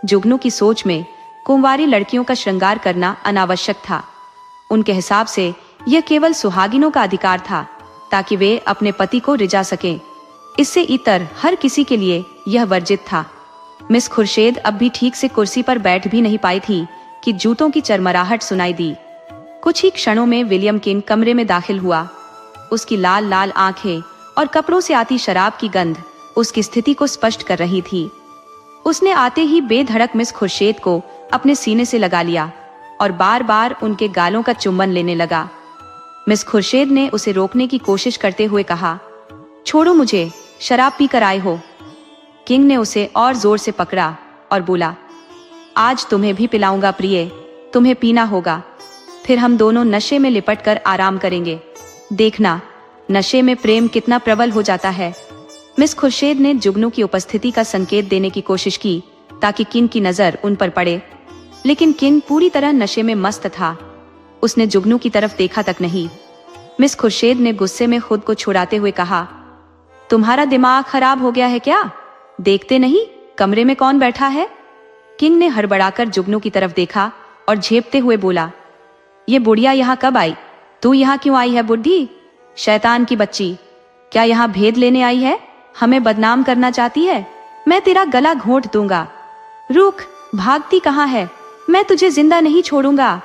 जुगनू की सोच में कुंवारी लड़कियों का श्रृंगार करना अनावश्यक था। उनके हिसाब से यह केवल सुहागिनों का अधिकार था, ताकि वे अपने पति को रिझा सकें। इससे इतर हर किसी के लिए यह वर्जित था। मिस खुर्शेद अब भी ठीक से कुर्सी पर बैठ भी नहीं पाई थी कि जूतों की चरमराहट सुनाई दी। कुछ ही क्षणों में विलियम किंग कमरे में दाखिल हुआ। उसकी लाल लाल आंखें और कपड़ों से आती शराब की गंध उसकी स्थिति को स्पष्ट कर रही थी। उसने आते ही बेधड़क मिस खुर्शेद को अपने सीने से लगा लिया और बार बार उनके गालों का चुम्बन लेने लगा। मिस खुर्शेद ने उसे रोकने की कोशिश करते हुए कहा, छोड़ो मुझे, शराब पी कर आए हो। किंग ने उसे और जोर से पकड़ा और बोला, आज तुम्हें भी पिलाऊंगा प्रिय, तुम्हें पीना होगा। फिर हम दोनों नशे में लिपट कर आराम करेंगे। देखना, नशे में प्रेम कितना प्रबल हो जाता है। मिस खुर्शेद ने जुगनू की उपस्थिति का संकेत देने की कोशिश की ताकि किंग की नजर उन पर पड़े, लेकिन किंग पूरी तरह नशे में मस्त था। उसने जुगनू की तरफ देखा तक नहीं। मिस खुर्शेद ने गुस्से में खुद को छुड़ाते हुए कहा, तुम्हारा दिमाग खराब हो गया है क्या? देखते नहीं कमरे में कौन बैठा है? किंग ने हड़बड़ाकर जुगनू की तरफ देखा और झेपते हुए बोला, ये बुढ़िया यहाँ कब आई? तू यहाँ क्यों आई है बुढ़ी? शैतान की बच्ची, क्या यहाँ भेद लेने आई है? हमें बदनाम करना चाहती है? मैं तेरा गला घोंट दूंगा। रुक, भागती कहाँ है? मैं तुझे जिंदा नहीं छोड़ूंगा।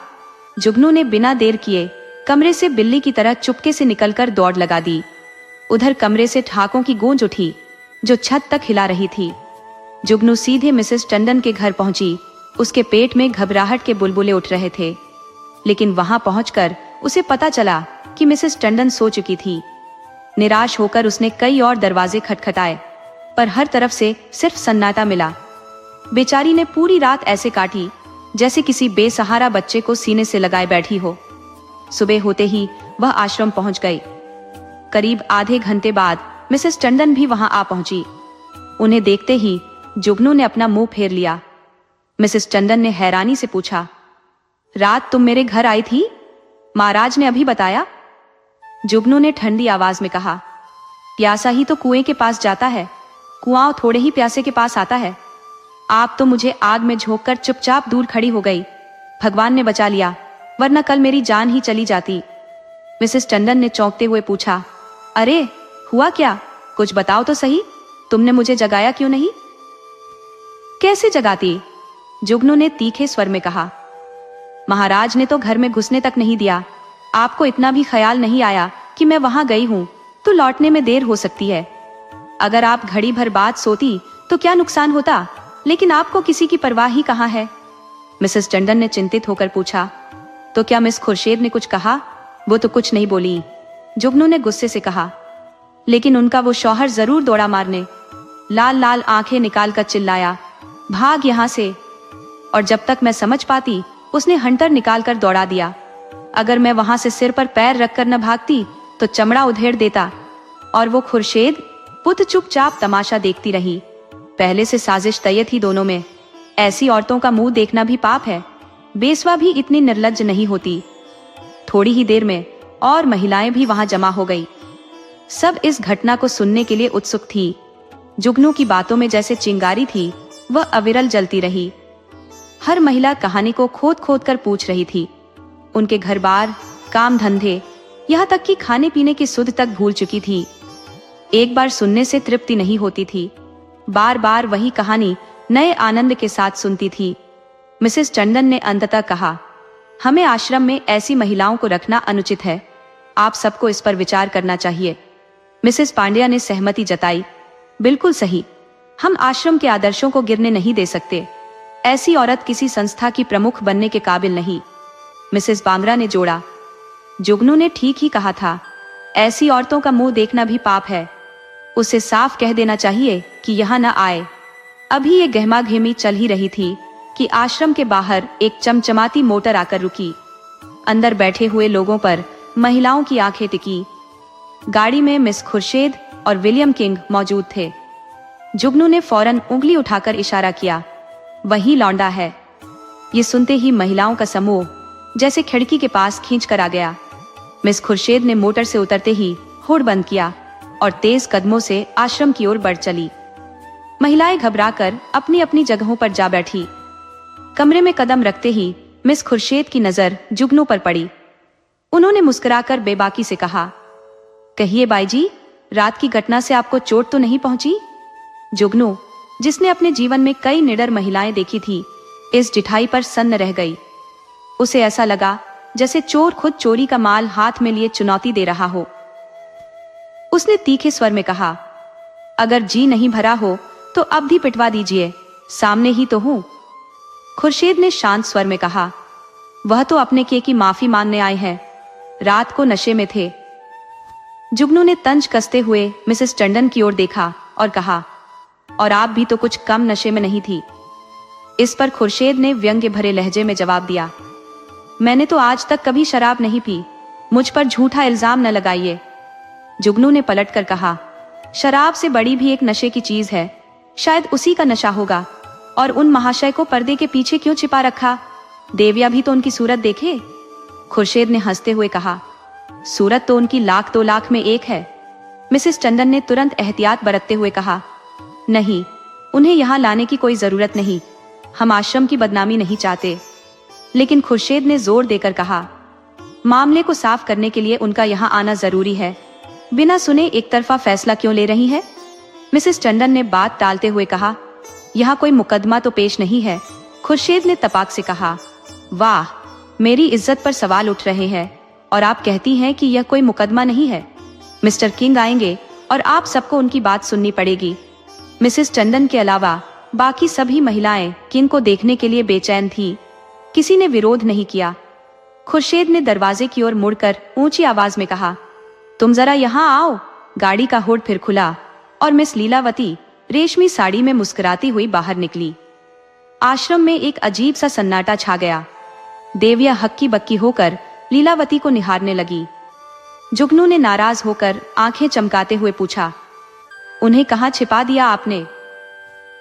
जुगनू ने बिना देर किए कमरे से बिल्ली की तरह चुपके से निकलकर दौड़ लगा दी। उधर कमरे से ठहाकों की गूंज उठी जो छत तक हिला रही थी। जुगनू सीधे मिसेस टंडन के घर पहुंची उसके पेट में घबराहट के बुलबुले उठ रहे थे। लेकिन वहां पहुंचकर उसे पता चला कि मिसेस टंडन सो चुकी थी। निराश होकर उसने कई और दरवाजे खटखटाए, पर हर तरफ से सिर्फ सन्नाटा मिला। बेचारी ने पूरी रात ऐसे काटी जैसे किसी बेसहारा बच्चे को सीने से लगाए बैठी हो। सुबह होते ही वह आश्रम पहुंच गई। करीब आधे घंटे बाद मिसेस टंडन भी वहां आ पहुंची। उन्हें देखते ही जुगनू ने अपना मुंह फेर लिया। मिसेस टंडन ने हैरानी से पूछा, रात तुम मेरे घर आई थी? महाराज ने अभी बताया। जुगनू ने ठंडी आवाज में कहा, प्यासा ही तो कुएं के पास जाता है, कुआं थोड़े ही प्यासे के पास आता है। आप तो मुझे आग में झोंककर चुपचाप दूर खड़ी हो गई। भगवान ने बचा लिया, वरना कल मेरी जान ही चली जाती। मिसेस टंडन ने चौंकते हुए पूछा, अरे हुआ क्या? कुछ बताओ तो सही, तुमने मुझे जगाया क्यों नहीं? कैसे जगाती? जुगनू ने तीखे स्वर में कहा, महाराज ने तो घर में घुसने तक नहीं दिया। आपको इतना भी ख्याल नहीं आया कि मैं वहां गई हूं तो लौटने में देर हो सकती है। अगर आप घड़ी भर बाद सोती तो क्या नुकसान होता, लेकिन आपको किसी की परवाह ही कहां है। मिसेस टंडन ने चिंतित होकर पूछा, तो क्या मिस खुर्शीद ने कुछ कहा? वो तो कुछ नहीं बोली, जुगनू ने गुस्से से कहा। लेकिन उनका वो शौहर जरूर दौड़ा मारने, लाल लाल आंखें निकालकर चिल्लाया, भाग यहां से। और जब तक मैं समझ पाती उसने हंटर निकालकर दौड़ा दिया। अगर मैं वहां से सिर पर पैर रखकर न भागती तो चमड़ा उधेड़ देता। और वो खुर्शीद पुत चुपचाप तमाशा देखती रही। पहले से साजिश तय थी दोनों में। ऐसी औरतों का मुंह देखना भी पाप है। बेसवा भी इतनी निर्लज्ज नहीं होती। थोड़ी ही देर में और महिलाएं भी वहां जमा हो गई। सब इस घटना को सुनने के लिए उत्सुक थी। जुगनू की बातों में जैसे चिंगारी थी, वह अविरल जलती रही। हर महिला कहानी को खोद खोद कर पूछ रही थी। उनके घर बार, काम धंधे, यहाँ तक कि खाने पीने की सुध तक भूल चुकी थी। एक बार सुनने से तृप्ति नहीं होती थी, बार बार वही कहानी नए आनंद के साथ सुनती थी। मिसेस टंडन ने अंततः कहा, हमें आश्रम में ऐसी महिलाओं को रखना अनुचित है। आप सबको इस पर विचार करना चाहिए। मिसेस पांड्या ने सहमति जताई, बिल्कुल सही, हम आश्रम के आदर्शों को गिरने नहीं दे सकते। ऐसी औरत किसी संस्था की प्रमुख बनने के काबिल नहीं। मिसेस बांगरा ने जोड़ा, जुगनू ने ठीक ही कहा था, ऐसी औरतों का मुंह देखना भी पाप है। उसे साफ कह देना चाहिए कि यहाँ न आए। अभी ये गहमा गहमी चल ही रही थी कि आश्रम के बाहर एक चमचमाती मोटर आकर रुकी। अंदर बैठे हुए लोगों पर महिलाओं की आंखें टिकी। गाड़ी में मिस खुर्शीद और विलियम किंग मौजूद थे। जुगनू ने फौरन उंगली उठाकर इशारा किया, वही लौंडा है। ये सुनते ही महिलाओं का समूह जैसे खिड़की के पास खींच कर आ गया। मिस खुर्शीद ने मोटर से उतरते ही हुड़ बंद किया और तेज कदमों से आश्रम की ओर बढ़ चली। महिलाएं घबराकर अपनी अपनी जगहों पर जा बैठी। कमरे में कदम रखते ही मिस खुर्शीद की नजर जुगनू पर पड़ी। उन्होंने मुस्कुराकर बेबाकी से कहा, कहिए बाई जी, रात की घटना से आपको चोट तो नहीं पहुंची? जुगनू, जिसने अपने जीवन में कई निडर महिलाएं देखी थी, इस डिठाई पर सन्न रह गई। उसे ऐसा लगा जैसे चोर खुद चोरी का माल हाथ में लिए चुनौती दे रहा हो। उसने तीखे स्वर में कहा, अगर जी नहीं भरा हो तो अब भी पिटवा दीजिए, सामने ही तो हूं। खुर्शीद ने शांत स्वर में कहा, वह तो अपने किए की माफी मांगने आए हैं, रात को नशे में थे। जुगनू ने तंज कसते हुए मिसेस टंडन की ओर देखा और कहा, और आप भी तो कुछ कम नशे में नहीं थी। इस पर खुर्शीद ने व्यंग्य भरे लहजे में जवाब दिया, मैंने तो आज तक कभी शराब नहीं पी, मुझ पर झूठा इल्जाम न लगाइए। जुगनू ने पलटकर कहा, शराब से बड़ी भी एक नशे की चीज है, शायद उसी का नशा होगा। और उन महाशय को पर्दे के पीछे क्यों छिपा रखा? देविया भी तो उनकी सूरत देखे। खुर्शीद ने हंसते हुए कहा, सूरत तो उनकी लाख 2 लाख में एक है। मिसेस टंडन ने तुरंत एहतियात बरतते हुए कहा, नहीं, उन्हें यहाँ लाने की कोई जरूरत नहीं, हम आश्रम की बदनामी नहीं चाहते। लेकिन खुर्शीद ने जोर देकर कहा, मामले को साफ करने के लिए उनका यहाँ आना जरूरी है। बिना सुने एक तरफा फैसला क्यों ले रही है? मिसेस टंडन ने बात टालते हुए कहा, यहाँ कोई मुकदमा तो पेश नहीं है। खुर्शीद ने तपाक से कहा, वाह, मेरी इज्जत पर सवाल उठ रहे हैं और आप कहती हैं कि यह कोई मुकदमा नहीं है। मिस्टर किंग आएंगे और आप सबको उनकी बात सुननी पड़ेगी। मिसेस टंडन के अलावा बाकी सभी महिलाएं किन को देखने के लिए बेचैन थी। किसी ने विरोध नहीं किया। खुर्शीद ने दरवाजे की ओर मुड़कर ऊंची आवाज में कहा, तुम जरा यहाँ आओ। गाड़ी का हुड फिर खुला और मिस लीलावती रेशमी साड़ी में मुस्कुराती हुई बाहर निकली। आश्रम में एक अजीब सा सन्नाटा छा गया। देविया हक्की बक्की होकर लीलावती को निहारने लगी। जुगनू ने नाराज होकर आंखें चमकाते हुए पूछा, उन्हें कहाँ छिपा दिया आपने?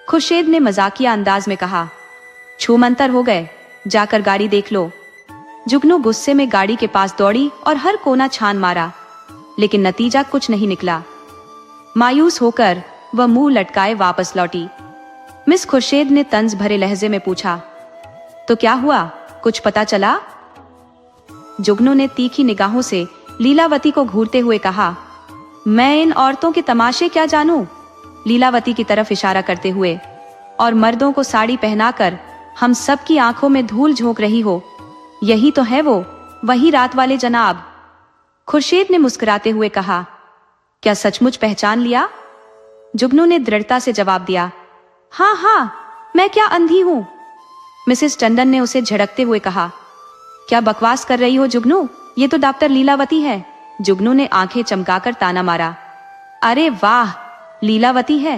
खुर्शीद ने मजाकिया अंदाज में कहा, छूमंतर हो गए, जाकर गाड़ी देख लो। जुगनू गुस्से में गाड़ी के पास दौड़ी और हर कोना छान मारा, लेकिन नतीजा कुछ नहीं निकला। मायूस होकर वह मुंह लटकाए वापस लौटी। मिस खुर्शीद ने तंज भरे लहजे में पूछा, तो क्या हुआ, कुछ पता चला? जुगनू ने तीखी निगाहों से लीलावती को घूरते हुए कहा, मैं इन औरतों के तमाशे क्या जानूं? लीलावती की तरफ इशारा करते हुए, और मर्दों को साड़ी पहनाकर हम सब की आंखों में धूल झोंक रही हो, यही तो है वो, वही रात वाले जनाब। खुर्शीद ने मुस्कुराते हुए कहा, क्या सचमुच पहचान लिया? जुगनू ने दृढ़ता से जवाब दिया, हाँ हाँ, मैं क्या अंधी हूं? मिसेस टंडन ने उसे झड़कते हुए कहा, क्या बकवास कर रही हो जुगनू, ये तो डॉक्टर लीलावती है। जुगनू ने आंखें चमकाकर ताना मारा, अरे वाह, लीलावती है।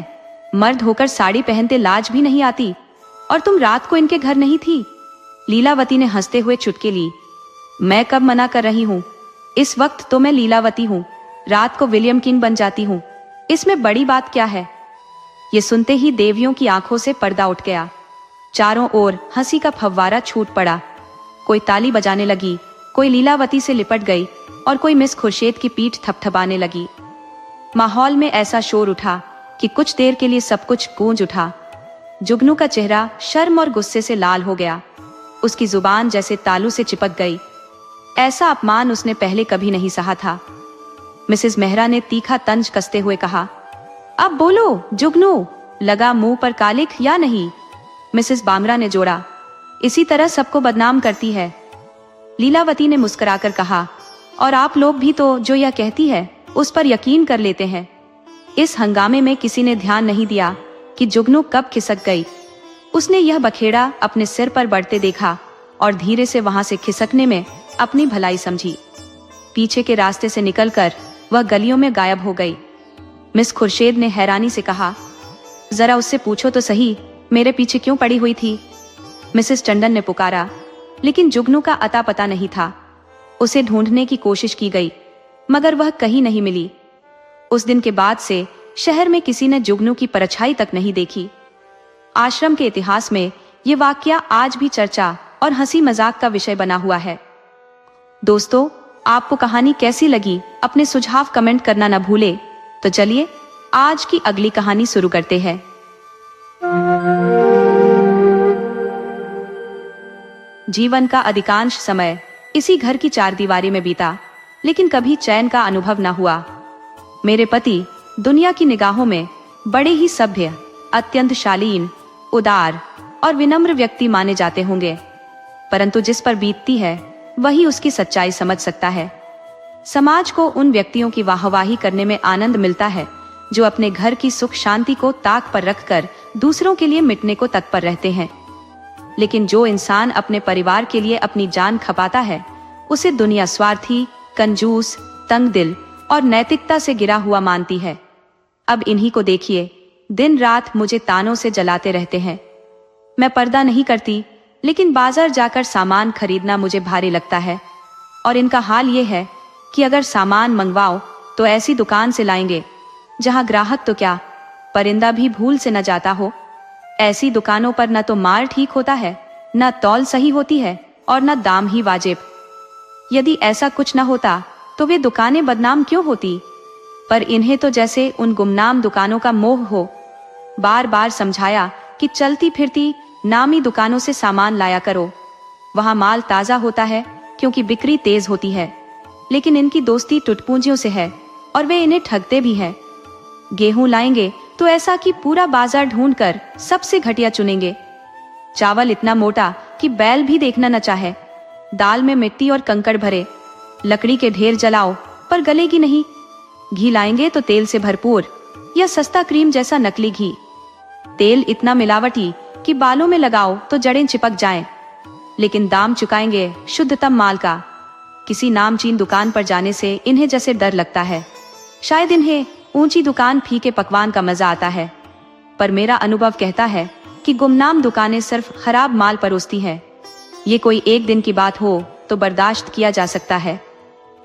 मर्द होकर साड़ी पहनते लाज भी नहीं आती, और तुम रात को इनके घर नहीं थी? लीलावती ने हंसते हुए चुटकी ली, मैं कब मना कर रही हूँ, इस वक्त तो मैं लीलावती हूँ, रात को विलियम किंग बन जाती हूँ, इसमें बड़ी बात क्या है? ये सुनते ही देवियों की आंखों से पर्दा उठ गया। चारों ओर हंसी का फव्वारा छूट पड़ा। कोई ताली बजाने लगी, कोई लीलावती से लिपट गई और कोई मिस खुर्शीद की पीठ थपथपाने लगी। माहौल में ऐसा शोर उठा कि कुछ देर के लिए सब कुछ गूंज उठा। जुगनू का चेहरा शर्म और गुस्से से लाल हो गया। उसकी जुबान जैसे तालू से चिपक गई। ऐसा अपमान उसने पहले कभी नहीं सहा था। मिसेस मेहरा ने तीखा तंज कसते हुए कहा, अब बोलो जुगनू, लगा मुंह पर कालिक या नहीं? मिसेस बामरा ने जोड़ा, इसी तरह सबको बदनाम करती है। लीलावती ने मुस्कुराकर कहा, और आप लोग भी तो जो यह कहती है उस पर यकीन कर लेते हैं। इस हंगामे में किसी ने ध्यान नहीं दिया कि जुगनू कब खिसक गई। उसने यह बखेड़ा अपने सिर पर बढ़ते देखा और धीरे से वहां से खिसकने में अपनी भलाई समझी। पीछे के रास्ते से निकलकर वह गलियों में गायब हो गई। मिस खुर्शीद ने हैरानी से कहा, जरा उससे पूछो तो सही, मेरे पीछे क्यों पड़ी हुई थी? मिसेस टंडन ने पुकारा, लेकिन जुगनू का अता पता नहीं था। उसे ढूंढने की कोशिश की गई, मगर वह कहीं नहीं मिली। उस दिन के बाद से शहर में किसी ने जुगनू की परछाई तक नहीं देखी। आश्रम के इतिहास में ये वाकया आज भी चर्चा और हंसी मजाक का विषय बना हुआ है। दोस्तों, आपको कहानी कैसी लगी, अपने सुझाव कमेंट करना न भूले। तो चलिए आज की अगली कहानी शुरू करते हैं। जीवन का अधिकांश समय इसी घर की चारदीवारी में बीता, लेकिन कभी चैन का अनुभव न हुआ। मेरे पति दुनिया की निगाहों में बड़े ही सभ्य, अत्यंत शालीन, उदार और विनम्र व्यक्ति माने जाते होंगे, परंतु जिस पर बीतती है वही उसकी सच्चाई समझ सकता है। समाज को उन व्यक्तियों की वाहवाही करने में आनंद मिलता है जो अपने घर की सुख शांति को ताक पर रखकर दूसरों के लिए मिटने को तत्पर रहते हैं। लेकिन जो इंसान अपने परिवार के लिए अपनी जान खपाता है, उसे दुनिया स्वार्थी, कंजूस, तंगदिल और नैतिकता से गिरा हुआ मानती है। अब इन्हीं को देखिए, दिन रात मुझे तानों से जलाते रहते हैं। मैं पर्दा नहीं करती, लेकिन बाजार जाकर सामान खरीदना मुझे भारी लगता है। और इनका हाल ये है कि अगर सामान मंगवाओ तो ऐसी दुकान से लाएंगे जहां ग्राहक तो क्या, परिंदा भी भूल से न जाता हो। ऐसी दुकानों पर न तो माल ठीक होता है, न तौल सही होती है और न दाम ही वाजिब। यदि ऐसा कुछ न होता तो वे दुकानें बदनाम क्यों होती? पर इन्हें तो जैसे उन गुमनाम दुकानों का मोह हो। बार बार समझाया कि चलती फिरती नामी दुकानों से सामान लाया करो, वहां माल ताजा होता है क्योंकि बिक्री तेज होती है। लेकिन इनकी दोस्ती टुटपूंजियों से है और वे इन्हें ठगते भी हैं। गेहूं लाएंगे तो ऐसा कि पूरा बाजार ढूंढकर सबसे घटिया चुनेंगे। चावल इतना मोटा कि बैल भी देखना न चाहे। दाल में मिट्टी और कंकड़ भरे। लकड़ी के ढेर जलाओ पर गलेगी नहीं। घी लाएंगे तो तेल से भरपूर या सस्ता क्रीम जैसा नकली घी। तेल इतना मिलावटी कि बालों में लगाओ तो जड़ें चिपक जाएं। लेकिन दाम चुकाएंगे शुद्धतम माल का। किसी नामचीन दुकान पर जाने से इन्हें जैसे डर लगता है। शायद इन्हें ऊंची दुकान फीके पकवान का मजा आता है, पर मेरा अनुभव कहता है कि गुमनाम दुकानें सिर्फ खराब माल परोसती हैं। ये कोई एक दिन की बात हो तो बर्दाश्त किया जा सकता है,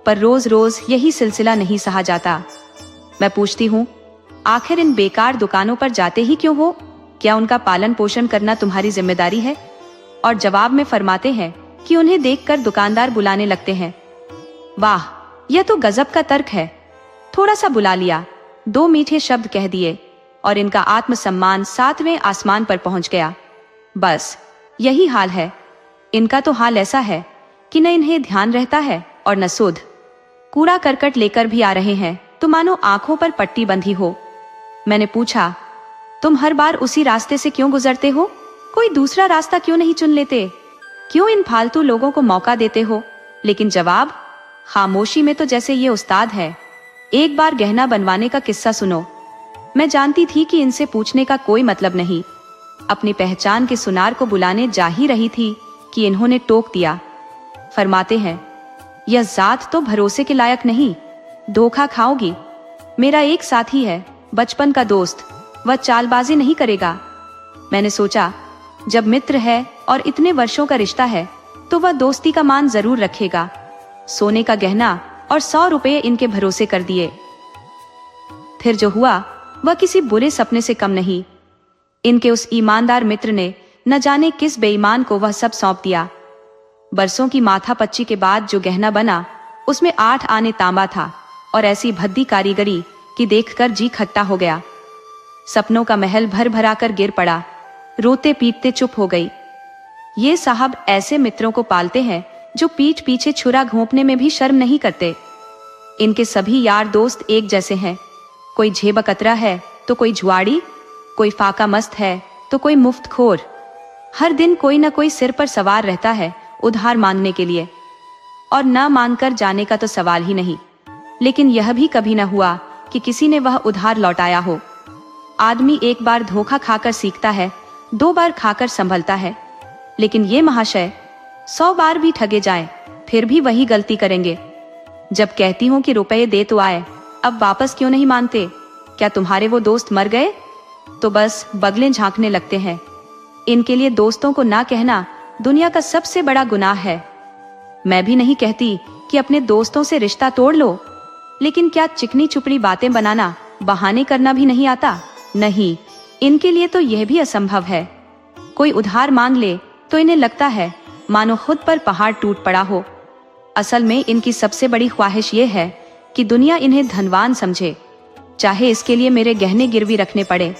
पर रोज रोज यही सिलसिला नहीं सहा जाता। मैं पूछती हूँ, आखिर इन बेकार दुकानों पर जाते ही क्यों हो? क्या उनका पालन पोषण करना तुम्हारी जिम्मेदारी है? और जवाब में फरमाते हैं कि उन्हें देखकर दुकानदार बुलाने लगते हैं। वाह, यह तो गजब का तर्क है। थोड़ा सा बुला लिया, 2 मीठे शब्द कह दिए और इनका आत्मसम्मान 7वें आसमान पर पहुंच गया। बस यही हाल है। इनका तो हाल ऐसा है कि न इन्हें ध्यान रहता है और न सुध। कूड़ा करकट लेकर भी आ रहे हैं तो मानो आंखों पर पट्टी बंधी हो। मैंने पूछा, तुम हर बार उसी रास्ते से क्यों गुजरते हो? कोई दूसरा रास्ता क्यों नहीं चुन लेते? क्यों इन फालतू लोगों को मौका देते हो? लेकिन जवाब खामोशी में तो जैसे ये उस्ताद है। एक बार गहना बनवाने का किस्सा सुनो। मैं जानती थी कि इनसे पूछने का कोई मतलब नहीं। अपनी पहचान के सुनार को बुलाने जा ही रही थी कि इन्होंने टोक दिया। फरमाते हैं, यह जात तो भरोसे के लायक नहीं, धोखा खाओगी। मेरा एक साथी है, बचपन का दोस्त, वह चालबाजी नहीं करेगा। मैंने सोचा, जब मित्र है और इतने वर्षों का रिश्ता है तो वह दोस्ती का मान जरूर रखेगा। सोने का गहना और 100 रुपए इनके भरोसे कर दिए। फिर जो हुआ वह किसी बुरे सपने से कम नहीं। इनके उस ईमानदार मित्र ने न जाने किस बेईमान को वह सब सौंप दिया। बरसों की माथापच्ची के बाद जो गहना बना उसमें 8 आने तांबा था और ऐसी भद्दी कारीगरी कि देखकर जी खट्टा हो गया। सपनों का महल भर भरा कर गिर पड़ा। रोते पीटते चुप हो गई। ये साहब ऐसे मित्रों को पालते हैं जो पीठ पीछे छुरा घोंपने में भी शर्म नहीं करते। इनके सभी यार दोस्त एक जैसे हैं। कोई झेबकतरा है तो कोई जुआड़ी, कोई फाका मस्त है तो कोई मुफ्तखोर। हर दिन कोई न कोई सिर पर सवार रहता है उधार मांगने के लिए, और न मांगकर जाने का तो सवाल ही नहीं। लेकिन यह भी कभी न हुआ कि किसी ने वह उधार लौटाया हो। आदमी एक बार धोखा खाकर सीखता है, 2 बार खाकर संभलता है, लेकिन ये महाशय 100 बार भी ठगे जाएं, फिर भी वही गलती करेंगे। जब कहती हूँ कि रुपए दे तो आए, अब वापस क्यों नहीं मानते? क्या तुम्हारे वो दोस्त मर गए? तो बस बगलें झांकने लगते हैं। इनके लिए दोस्तों को ना कहना दुनिया का सबसे बड़ा गुनाह है। मैं भी नहीं कहती कि अपने दोस्तों से रिश्ता तोड़ लो, लेकिन क्या चिकनी चुपड़ी बातें बनाना, बहाने करना भी नहीं आता? नहीं, इनके लिए तो यह भी असंभव है। कोई उधार मांग ले तो इन्हें लगता है मानो खुद पर पहाड़ टूट पड़ा हो। असल में इनकी सबसे बड़ी ख्वाहिश ये है कि दुनिया इन्हें धनवान समझे, चाहे इसके लिए मेरे गहने गिरवी रखने पड़े।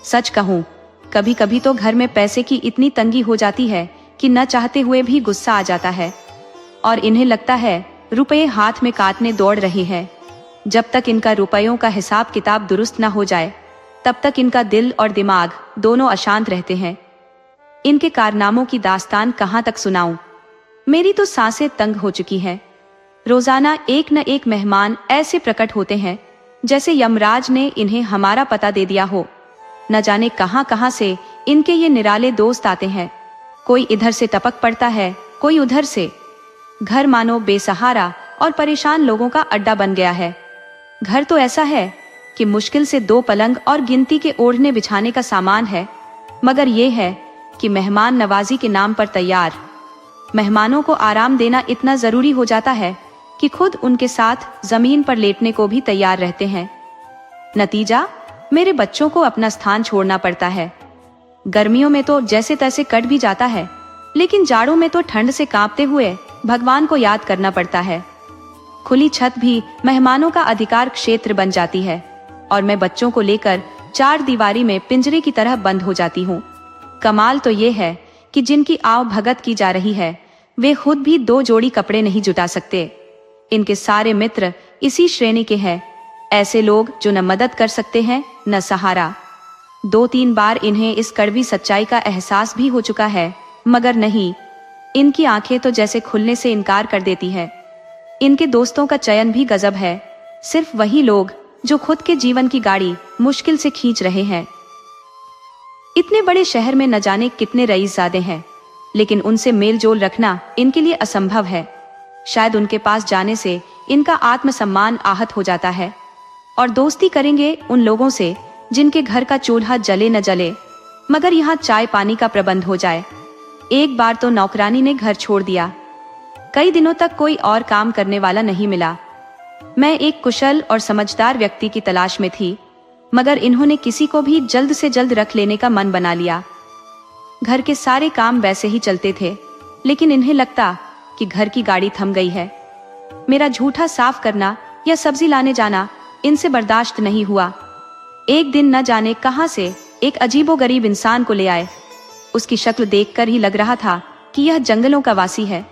सच कहूँ, कभी कभी तो घर में पैसे की इतनी तंगी हो जाती है कि न चाहते हुए भी गुस्सा आ जाता है, और इन्हें लगता है रुपये हाथ में काटने दौड़ रहे हैं। जब तक इनका रुपयों का हिसाब किताब दुरुस्त न हो जाए, तब तक इनका दिल और दिमाग दोनों अशांत रहते हैं। इनके कारनामों की दास्तान कहाँ तक सुनाऊं? मेरी तो सांसें तंग हो चुकी हैं। रोजाना एक न एक मेहमान ऐसे प्रकट होते हैं जैसे यमराज ने इन्हें हमारा पता दे दिया हो। न जाने कहां कहां से इनके ये निराले दोस्त आते हैं। कोई इधर से टपक पड़ता है, कोई उधर से। घर मानो बेसहारा और परेशान लोगों का अड्डा बन गया है। घर तो ऐसा है कि मुश्किल से 2 पलंग और गिनती के ओढ़ने बिछाने का सामान है, मगर ये है कि मेहमान नवाजी के नाम पर तैयार। मेहमानों को आराम देना इतना जरूरी हो जाता है कि खुद उनके साथ जमीन पर लेटने को भी तैयार रहते हैं। नतीजा, मेरे बच्चों को अपना स्थान छोड़ना पड़ता है। गर्मियों में तो जैसे तैसे कट भी जाता है, लेकिन जाड़ों में तो ठंड से कांपते हुए भगवान को याद करना पड़ता है। खुली छत भी मेहमानों का अधिकार क्षेत्र बन जाती है, और मैं बच्चों को लेकर 4 दीवारी में पिंजरे की तरह बंद हो जाती हूँ। कमाल तो ये है कि जिनकी आव भगत की जा रही है, वे खुद भी 2 जोड़ी कपड़े नहीं जुटा सकते। इनके सारे मित्र इसी श्रेणी के हैं, ऐसे लोग जो न मदद कर सकते हैं न सहारा। 2-3 बार इन्हें इस कड़वी सच्चाई का एहसास भी हो चुका है, मगर नहीं, इनकी आंखें तो जैसे खुलने से इनकार कर देती है। इनके दोस्तों का चयन भी गजब है, सिर्फ वही लोग जो खुद के जीवन की गाड़ी मुश्किल से खींच रहे हैं। इतने बड़े शहर में न जाने कितने रईसजादे हैं, लेकिन उनसे मेल जोल रखना इनके लिए असंभव है। शायद उनके पास जाने से इनका आत्मसम्मान आहत हो जाता है और दोस्ती करेंगे उन लोगों से जिनके घर का चूल्हा जले न जले, मगर यहाँ चाय पानी का प्रबंध हो जाए। एक बार तो नौकरानी ने घर छोड़ दिया। कई दिनों तक कोई और काम करने वाला नहीं मिला। मैं एक कुशल और समझदार व्यक्ति की तलाश में थी, मगर इन्होंने किसी को भी जल्द से जल्द रख लेने का मन बना लिया। घर के सारे काम वैसे ही चलते थे, लेकिन इन्हें लगता कि घर की गाड़ी थम गई है। मेरा झूठा साफ करना या सब्जी लाने जाना इनसे बर्दाश्त नहीं हुआ। एक दिन न जाने कहां से एक अजीबोगरीब इंसान को ले आए। उसकी शक्ल देखकर ही लग रहा था कि यह जंगलों का वासी है।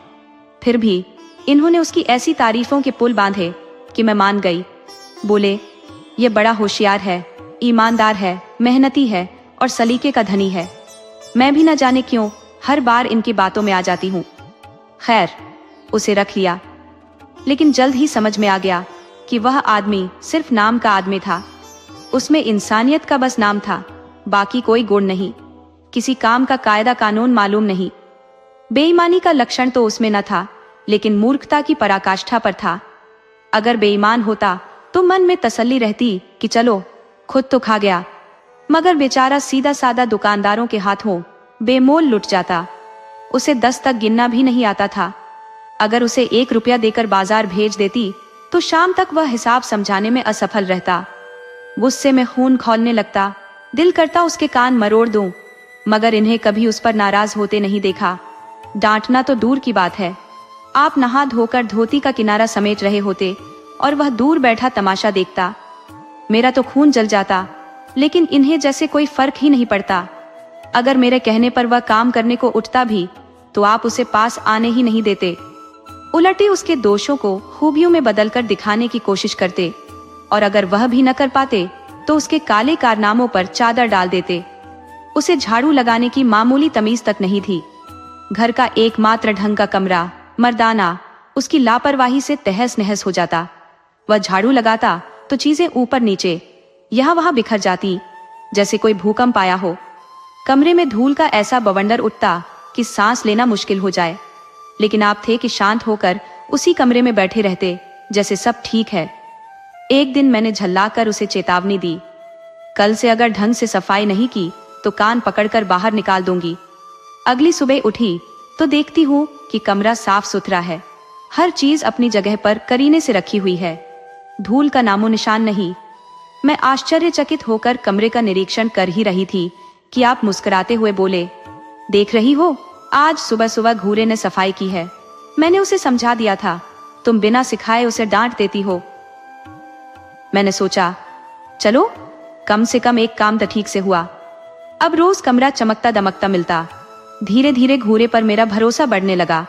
फिर भी इन्होंने उसकी ऐसी तारीफों के पुल बांधे कि मैं मान गई। बोले, यह बड़ा होशियार है, ईमानदार है, मेहनती है और सलीके का धनी है। मैं भी न जाने क्यों हर बार इनकी बातों में आ जाती हूँ। खैर, उसे रख लिया, लेकिन जल्द ही समझ में आ गया कि वह आदमी सिर्फ नाम का आदमी था। उसमें इंसानियत का बस नाम था, बाकी कोई गुण नहीं। किसी काम का कायदा कानून मालूम नहीं। बेईमानी का लक्षण तो उसमें न था, लेकिन मूर्खता की पराकाष्ठा पर था। अगर बेईमान होता तो मन में तसल्ली रहती कि चलो खुद तो खा गया, मगर बेचारा सीधा साधा दुकानदारों के हाथों बेमोल लुट जाता। उसे 10 तक गिनना भी नहीं आता था। अगर उसे 1 रुपया देकर बाजार भेज देती तो शाम तक वह हिसाब समझाने में असफल रहता। गुस्से में खून खौलने लगता। दिल करता उसके कान मरोड़ दूं, मगर इन्हें कभी उस पर नाराज होते नहीं देखा। डांटना तो दूर की बात है। आप नहा धोकर धोती का किनारा समेट रहे होते और वह दूर बैठा तमाशा देखता। मेरा तो खून जल जाता, लेकिन इन्हें जैसे कोई फर्क ही नहीं पड़ता। अगर मेरे कहने पर वह काम करने को उठता भी तो आप उसे पास आने ही नहीं देते। उलटे उसके दोषों को खूबियों में बदलकर दिखाने की कोशिश करते, और अगर वह भी न कर पाते तो उसके काले कारनामों पर चादर डाल देते। उसे झाड़ू लगाने की मामूली तमीज तक नहीं थी। घर का एकमात्र ढंग का कमरा, मर्दाना, उसकी लापरवाही से तहस नहस हो जाता। वह झाड़ू लगाता तो चीजें ऊपर नीचे, यहाँ वहां बिखर जाती, जैसे कोई भूकंप आया हो। कमरे में धूल का ऐसा बवंडर उठता कि सांस लेना मुश्किल हो जाए। लेकिन आप थे कि शांत होकर उसी कमरे में बैठे रहते, जैसे सब ठीक है। एक दिन मैंने झल्लाकर उसे चेतावनी दी, कल से अगर ढंग से सफाई नहीं की तो कान पकड़कर बाहर निकाल दूंगी। अगली सुबह उठी तो देखती हूँ कि कमरा साफ सुथरा है। हर चीज अपनी जगह पर करीने से रखी हुई है। धूल का नामो निशान नहीं। मैं आश्चर्यचकित होकर कमरे का निरीक्षण कर ही रही थी कि आप मुस्कुराते हुए बोले, देख रही हो, आज सुबह सुबह घूरे ने सफाई की है। मैंने उसे समझा दिया था, तुम बिना सिखाए उसे डांट देती हो। मैंने सोचा, चलो कम से कम एक काम तो ठीक से हुआ। अब रोज कमरा चमकता दमकता मिलता। धीरे धीरे घूरे पर मेरा भरोसा बढ़ने लगा।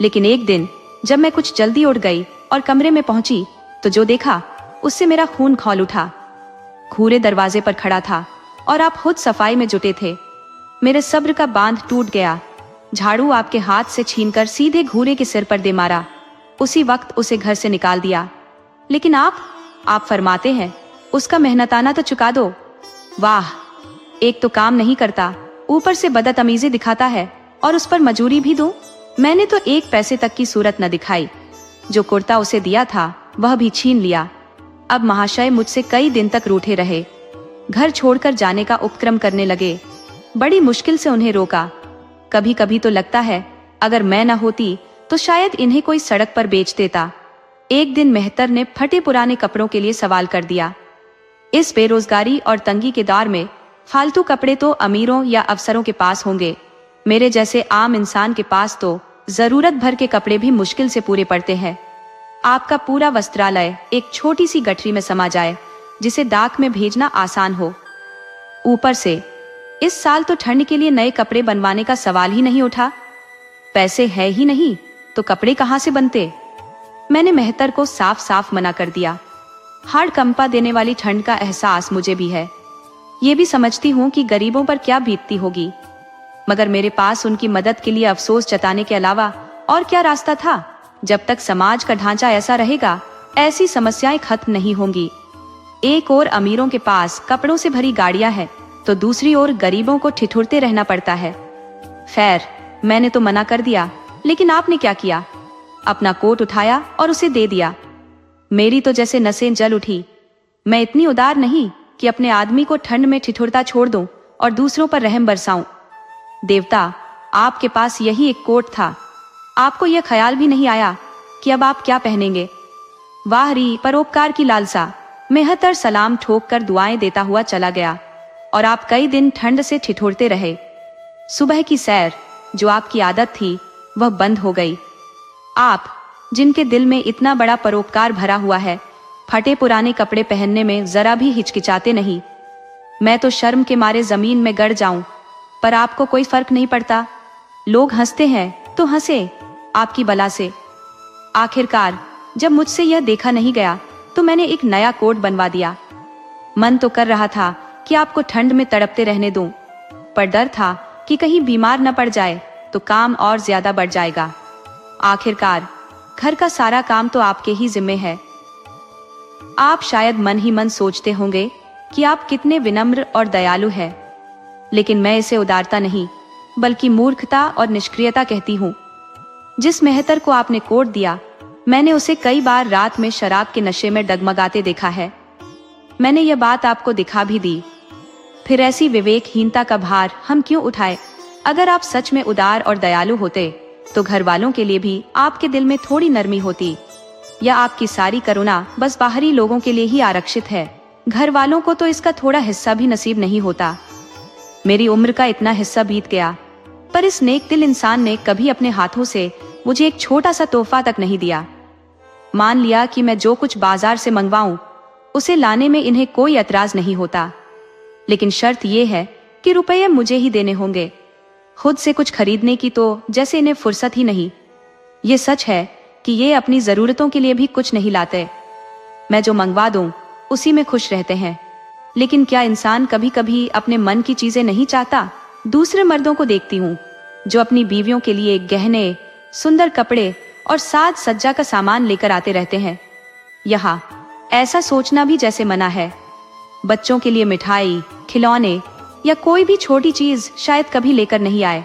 लेकिन एक दिन जब मैं कुछ जल्दी उठ गई और कमरे में पहुंची तो जो देखा उससे मेरा खून खौल उठा। घूरे दरवाजे पर खड़ा था और आप खुद सफाई में जुटे थे। मेरे सब्र का बांध टूट गया। झाड़ू आपके हाथ से छीनकर सीधे घूरे के सिर पर दे मारा। उसी वक्त उसे घर से निकाल दिया। लेकिन आप फरमाते हैं, उसका मेहनताना तो चुका दो। वाह, एक तो काम नहीं करता, ऊपर से बदतमीजी दिखाता है और उस पर मजूरी भी दो। मैंने तो 1 पैसे तक की सूरत न दिखाई। जो कुर्ता उसे दिया था वह भी छीन लिया। अब महाशय मुझसे कई दिन तक रूठे रहे। घर छोड़कर जाने का उपक्रम करने लगे। बड़ी मुश्किल से उन्हें रोका। कभी कभी तो लगता है अगर मैं न होती तो शायद इन्हें कोई सड़क पर बेच देता। एक दिन मेहतर ने फटे पुराने कपड़ों के लिए सवाल कर दिया। इस बेरोजगारी और तंगी के दौर में फालतू कपड़े तो अमीरों या अफसरों के पास होंगे, मेरे जैसे आम इंसान के पास तो जरूरत भर के कपड़े भी मुश्किल से पूरे पड़ते हैं। आपका पूरा वस्त्रालय एक छोटी सी गठरी में समा जाए जिसे डाक में भेजना आसान हो। ऊपर से इस साल तो ठंड के लिए नए कपड़े बनवाने का सवाल ही नहीं उठा। पैसे है ही नहीं तो कपड़े कहां से बनते। मैंने मेहतर को साफ साफ मना कर दिया। हाड़ कंपा देने वाली ठंड का एहसास मुझे भी है। ये भी समझती हूँ कि गरीबों पर क्या बीतती होगी, मगर मेरे पास उनकी मदद के लिए अफसोस जताने के अलावा और क्या रास्ता था। जब तक समाज का ढांचा ऐसा रहेगा, ऐसी समस्याएं खत्म नहीं होंगी। एक और अमीरों के पास कपड़ों से भरी गाड़ियां हैं, तो दूसरी ओर गरीबों को ठिठुरते रहना पड़ता है। खैर, मैंने तो मना कर दिया, लेकिन आपने क्या किया? अपना कोट उठाया और उसे दे दिया। मेरी तो जैसे नसें जल उठी। मैं इतनी उदार नहीं कि अपने आदमी को ठंड में ठिठुरता छोड़ दूं और दूसरों पर रहम बरसाऊं। देवता, आपके पास यही एक कोट था, आपको यह ख्याल भी नहीं आया कि अब आप क्या पहनेंगे? वाह री परोपकार की लालसा। मेहतर सलाम ठोक कर दुआएं देता हुआ चला गया और आप कई दिन ठंड से ठिठुरते रहे। सुबह की सैर, जो आपकी आदत थी, वह बंद हो गई। आप, जिनके दिल में इतना बड़ा परोपकार भरा हुआ है, फटे पुराने कपड़े पहनने में जरा भी हिचकिचाते नहीं। मैं तो शर्म के मारे जमीन में गड़ जाऊं, पर आपको कोई फर्क नहीं पड़ता। लोग हंसते हैं तो हंसे, आपकी बला से। आखिरकार जब मुझसे यह देखा नहीं गया तो मैंने एक नया कोट बनवा दिया। मन तो कर रहा था कि आपको ठंड में तड़पते रहने दूं, पर डर था कि कहीं बीमार न पड़ जाए तो काम और ज्यादा बढ़ जाएगा। आखिरकार घर का सारा काम तो आपके ही जिम्मे है। आप शायद मन ही मन सोचते होंगे कि आप कितने विनम्र और दयालु हैं, लेकिन मैं इसे उदारता नहीं बल्कि मूर्खता और निष्क्रियता कहती हूँ। जिस मेहतर को आपने कोट दिया, मैंने उसे कई बार रात में शराब के नशे में डगमगाते देखा है। मैंने यह बात आपको दिखा भी दी। फिर ऐसी विवेकहीनता का भार हम क्यों उठाए? अगर आप सच में उदार और दयालु होते तो घर वालों के लिए भी आपके दिल में थोड़ी नरमी होती। या आपकी सारी करुणा बस बाहरी लोगों के लिए ही आरक्षित है? घर वालों को तो इसका थोड़ा हिस्सा भी नसीब नहीं होता। मेरी उम्र का इतना हिस्सा बीत गया, पर इस नेक दिल इंसान ने कभी अपने हाथों से मुझे एक छोटा सा तोहफा तक नहीं दिया। मान लिया कि मैं जो कुछ बाजार से मंगवाऊं उसे लाने में इन्हें कोई एतराज नहीं होता, लेकिन शर्त यह है कि रुपये मुझे ही देने होंगे। खुद से कुछ खरीदने की तो जैसे इन्हें फुर्सत ही नहीं। ये सच है कि ये अपनी जरूरतों के लिए भी कुछ नहीं लाते। मैं जो मंगवा दूं उसी में खुश रहते हैं, लेकिन क्या इंसान कभी कभी अपने मन की चीजें नहीं चाहता? दूसरे मर्दों को देखती हूँ जो अपनी बीवियों के लिए गहने, सुंदर कपड़े और साज सज्जा का सामान लेकर आते रहते हैं। यहाँ ऐसा सोचना भी जैसे मना है। बच्चों के लिए मिठाई, खिलौने या कोई भी छोटी चीज शायद कभी लेकर नहीं आए।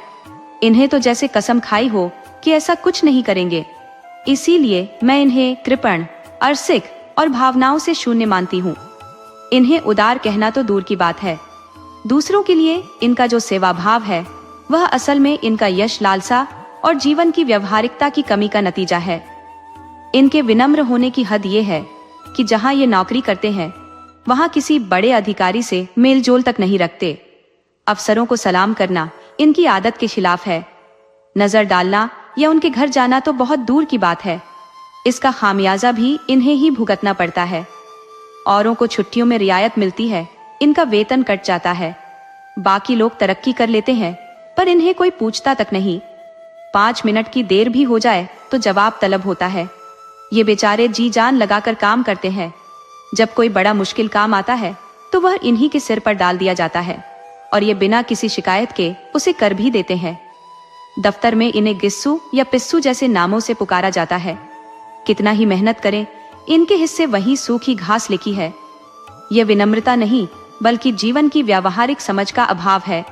इन्हें तो जैसे कसम खाई हो कि ऐसा कुछ नहीं करेंगे। इसीलिए मैं इन्हें कृपण, अरसिक और भावनाओं से शून्य मानती हूँ। इन्हें उदार कहना तो दूर की बात है, दूसरों के लिए इनका जो सेवा भाव है वह असल में इनका यश लालसा और जीवन की व्यवहारिकता की कमी का नतीजा है। इनके विनम्र होने की हद ये है कि जहाँ ये नौकरी करते हैं वहाँ किसी बड़े अधिकारी से मेलजोल तक नहीं रखते। अफसरों को सलाम करना इनकी आदत के खिलाफ है। नजर डालना या उनके घर जाना तो बहुत दूर की बात है। इसका खामियाजा भी इन्हें ही भुगतना पड़ता है। औरों को छुट्टियों में रियायत मिलती है, इनका वेतन कट जाता है। बाकी लोग तरक्की कर लेते हैं, पर इन्हें कोई पूछता तक नहीं। 5 मिनट की देर भी हो जाए तो जवाब तलब होता है। ये बेचारे जी जान लगाकर काम करते हैं। जब कोई बड़ा मुश्किल काम आता है तो वह इन्हीं के सिर पर डाल दिया जाता है और ये बिना किसी शिकायत के उसे कर भी देते हैं। दफ्तर में इन्हें गिस्सू या पिस्सू जैसे नामों से पुकारा जाता है। कितना ही मेहनत करें, इनके हिस्से वही सूखी घास लिखी है। यह विनम्रता नहीं बल्कि जीवन की व्यावहारिक समझ का अभाव है।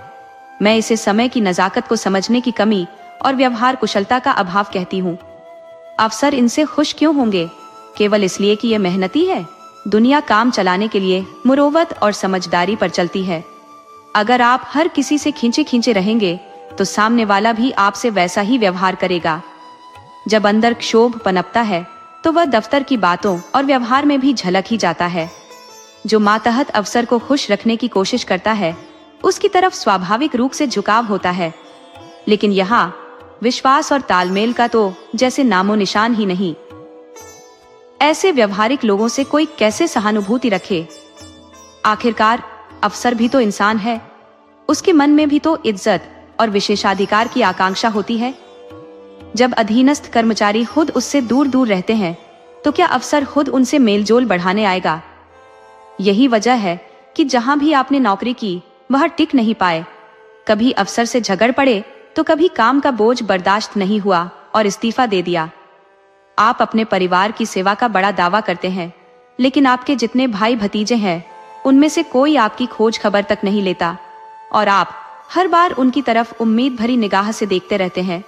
मैं इसे समय की नजाकत को समझने की कमी और व्यवहार कुशलता का अभाव कहती हूँ। अफसर इनसे खुश क्यों होंगे? केवल इसलिए कि यह मेहनती है। दुनिया काम चलाने के लिए मुरोवत और समझदारी पर चलती है। अगर आप हर किसी से खींचे खींचे रहेंगे तो सामने वाला भी आपसे वैसा ही व्यवहार करेगा। जब अंदर क्षोभ पनपता है तो वह दफ्तर की बातों और व्यवहार में भी झलक ही जाता है। जो मातहत अफसर को खुश रखने की कोशिश करता है उसकी तरफ स्वाभाविक रूप से झुकाव होता है, लेकिन यहाँ विश्वास और तालमेल का तो जैसे नामो निशान ही नहीं। ऐसे व्यवहारिक लोगों से कोई कैसे सहानुभूति रखे? आखिरकार अफसर भी तो इंसान है, उसके मन में भी तो इज्जत और विशेषाधिकार की आकांक्षा होती है। जब अधीनस्थ कर्मचारी खुद उससे दूर दूर रहते हैं तो क्या अफसर खुद उनसे मेलजोल बढ़ाने आएगा? यही वजह है कि जहां भी आपने नौकरी की वह टिक नहीं पाए। कभी अफसर से झगड़ पड़े तो कभी काम का बोझ बर्दाश्त नहीं हुआ और इस्तीफा दे दिया। आप अपने परिवार की सेवा का बड़ा दावा करते हैं, लेकिन आपके जितने भाई भतीजे हैं उनमें से कोई आपकी खोज खबर तक नहीं लेता और आप हर बार उनकी तरफ उम्मीद भरी निगाह से देखते रहते हैं।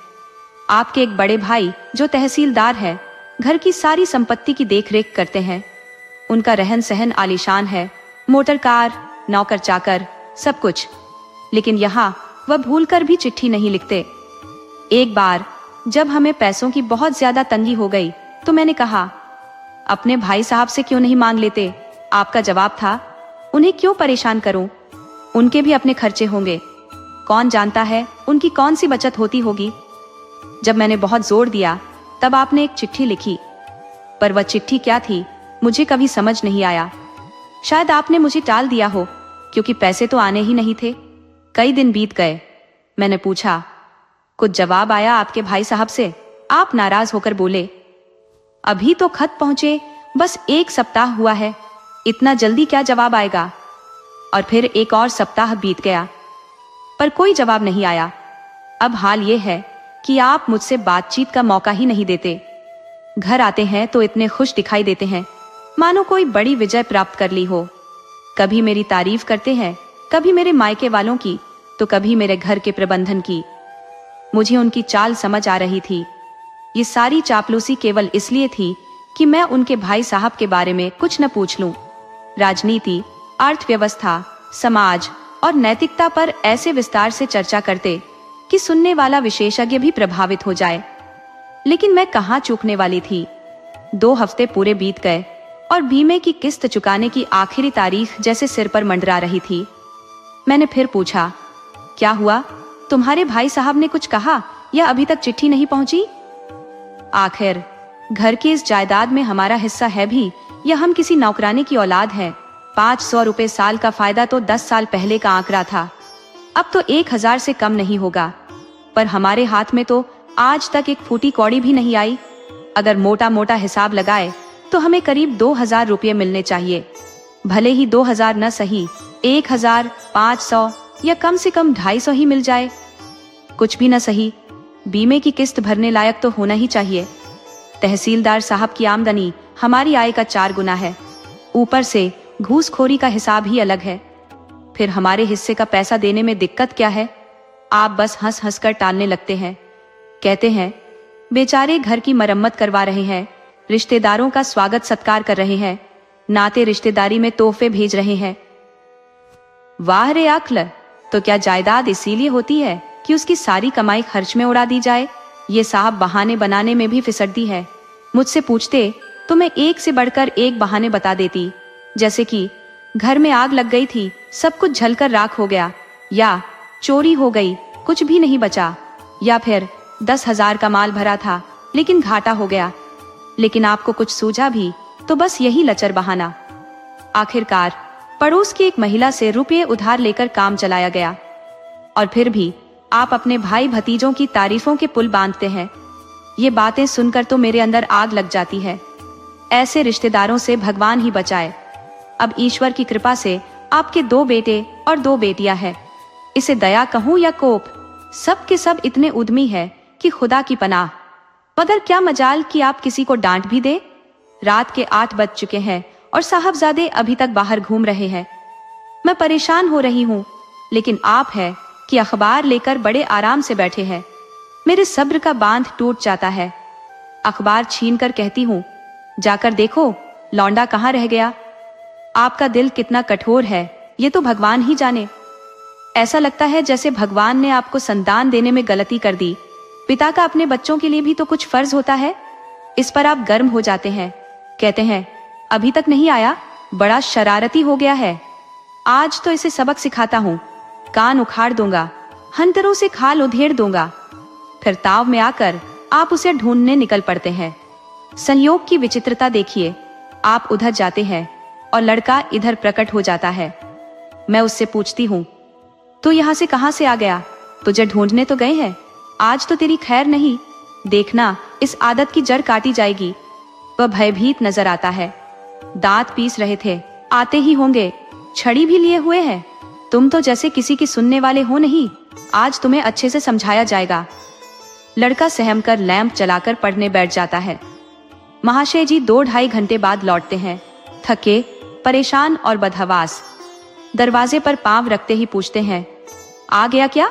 आपके एक बड़े भाई जो तहसीलदार है, घर की सारी संपत्ति की देखरेख करते हैं। उनका रहन सहन आलीशान है, मोटर कार, नौकर चाकर, सब कुछ। लेकिन यहाँ वह भूलकर भी चिट्ठी नहीं लिखते। एक बार जब हमें पैसों की बहुत ज्यादा तंगी हो गई तो मैंने कहा, अपने भाई साहब से क्यों नहीं मांग लेते? आपका जवाब था, उन्हें क्यों परेशान करूं? उनके भी अपने खर्चे होंगे। कौन जानता है उनकी कौन सी बचत होती होगी। जब मैंने बहुत जोर दिया तब आपने एक चिट्ठी लिखी, पर वह चिट्ठी क्या थी मुझे कभी समझ नहीं आया। शायद आपने मुझे टाल दिया हो, क्योंकि पैसे तो आने ही नहीं थे। कई दिन बीत गए। मैंने पूछा, कुछ जवाब आया आपके भाई साहब से? आप नाराज होकर बोले, अभी तो खत पहुंचे बस 1 सप्ताह हुआ है, इतना जल्दी क्या जवाब आएगा? और फिर एक और सप्ताह बीत गया, पर कोई जवाब नहीं आया। अब हाल ये है कि आप मुझसे बातचीत का मौका ही नहीं देते। घर आते हैं तो इतने खुश दिखाई देते हैं, मानो कोई बड़ी विजय प्राप्त कर ली हो। कभी मेरी तारीफ करते हैं, कभी मेरे मायके वालों की, तो कभी मेरे घर के प्रबंधन की। मुझे उनकी चाल समझ आ रही थी। ये सारी चापलूसी केवल इसलिए थी कि मैं उनके भाई साहब के बारे में कुछ न पूछ लूं। राजनीति, अर्थव्यवस्था, समाज और नैतिकता पर ऐसे विस्तार से चर्चा करते कि सुनने वाला विशेषज्ञ भी प्रभावित हो जाए। लेकिन मैं कहाँ चूकने वाली थी। 2 हफ्ते पूरे बीत गए और बीमे की किस्त चुकाने की आखिरी तारीख जैसे सिर पर मंडरा रही थी। मैंने फिर पूछा, क्या हुआ? तुम्हारे भाई साहब ने कुछ कहा या अभी तक चिट्ठी नहीं पहुंची? आखिर घर की इस जायदाद में हमारा हिस्सा है भी या हम किसी नौकरानी की औलाद हैं? 500 रुपए साल का फायदा तो 10 साल पहले का आंकड़ा था, अब तो 1000 से कम नहीं होगा। पर हमारे हाथ में तो आज तक एक फूटी कौड़ी भी नहीं आई। अगर मोटा मोटा हिसाब लगाए तो हमें करीब 2000 रुपये मिलने चाहिए। भले ही 2000 न सही, 1500 या कम से कम 250 ही मिल जाए। कुछ भी न सही, बीमे की किस्त भरने लायक तो होना ही चाहिए। तहसीलदार साहब की आमदनी हमारी आय का 4 गुना है। ऊपर से घूसखोरी का हिसाब ही अलग है। फिर हमारे हिस्से का पैसा देने में दिक्कत क्या है? आप बस हंस हंस कर टालने लगते हैं। कहते हैं, बेचारे घर की मरम्मत करवा रहे हैं, रिश्तेदारों का स्वागत सत्कार कर रहे हैं, नाते रिश्तेदारी में तोहफे भेज रहे हैं। वाह रे अक्ल! तो क्या जायदाद इसीलिए होती है कि उसकी सारी कमाई खर्च में उड़ा दी जाए? ये साहब बहाने बनाने में भी फिसड्डी है। मुझसे पूछते तो मैं एक से बढ़कर एक बहाने बता देती, जैसे कि घर में आग लग गई थी, सब कुछ जलकर राख हो गया, या चोरी हो गई, कुछ भी नहीं बचा, या फिर 10,000 का माल भरा था लेकिन घाटा हो गया। लेकिन आपको कुछ सूझा भी तो बस यही लचर बहाना। आखिरकार पड़ोस की एक महिला से रुपये उधार लेकर काम चलाया गया। और फिर भी आप अपने भाई भतीजों की तारीफों के पुल बांधते हैं। ये बातें सुनकर तो मेरे अंदर आग लग जाती है। ऐसे रिश्तेदारों से भगवान ही बचाए। अब ईश्वर की कृपा से आपके 2 बेटे और 2 बेटियां हैं। इसे दया कहूं या कोप, सब के सब इतने उद्यमी है कि खुदा की पनाह। मगर क्या मजाल कि आप किसी को डांट भी दे। रात के 8 बज चुके हैं और साहबजादे अभी तक बाहर घूम रहे हैं। मैं परेशान हो रही हूँ, लेकिन आप है कि अखबार लेकर बड़े आराम से बैठे हैं। मेरे सब्र का बांध टूट जाता है। अखबार छीनकर कहती हूँ, जाकर देखो लौंडा कहाँ रह गया। आपका दिल कितना कठोर है ये तो भगवान ही जाने। ऐसा लगता है जैसे भगवान ने आपको संतान देने में गलती कर दी। पिता का अपने बच्चों के लिए भी तो कुछ फर्ज होता है। इस पर आप गर्म हो जाते हैं, कहते हैं अभी तक नहीं आया, बड़ा शरारती हो गया है। आज तो इसे सबक सिखाता हूँ, कान उखाड़ दूंगा, हंटरों से खाल उधेड़ दूंगा। फिर ताव में आकर आप उसे ढूंढने निकल पड़ते हैं। संयोग की विचित्रता देखिए, आप उधर जाते हैं और लड़का इधर प्रकट हो जाता है। मैं उससे पूछती हूँ, तू यहाँ से कहाँ से आ गया? तुझे ढूंढने तो गए हैं, आज तो तेरी खैर नहीं, देखना इस आदत की जड़ काटी जाएगी। वह भयभीत नजर आता है। दांत पीस रहे थे, आते ही होंगे, छड़ी भी लिए हुए हैं। तुम तो जैसे किसी की सुनने वाले हो नहीं, आज तुम्हें अच्छे से समझाया जाएगा। लड़का सहमकर लैंप जलाकर पढ़ने बैठ जाता है। महाशय जी 2-2.5 घंटे बाद लौटते हैं, थके परेशान और बदहवास। दरवाजे पर पांव रखते ही पूछते हैं, आ गया क्या?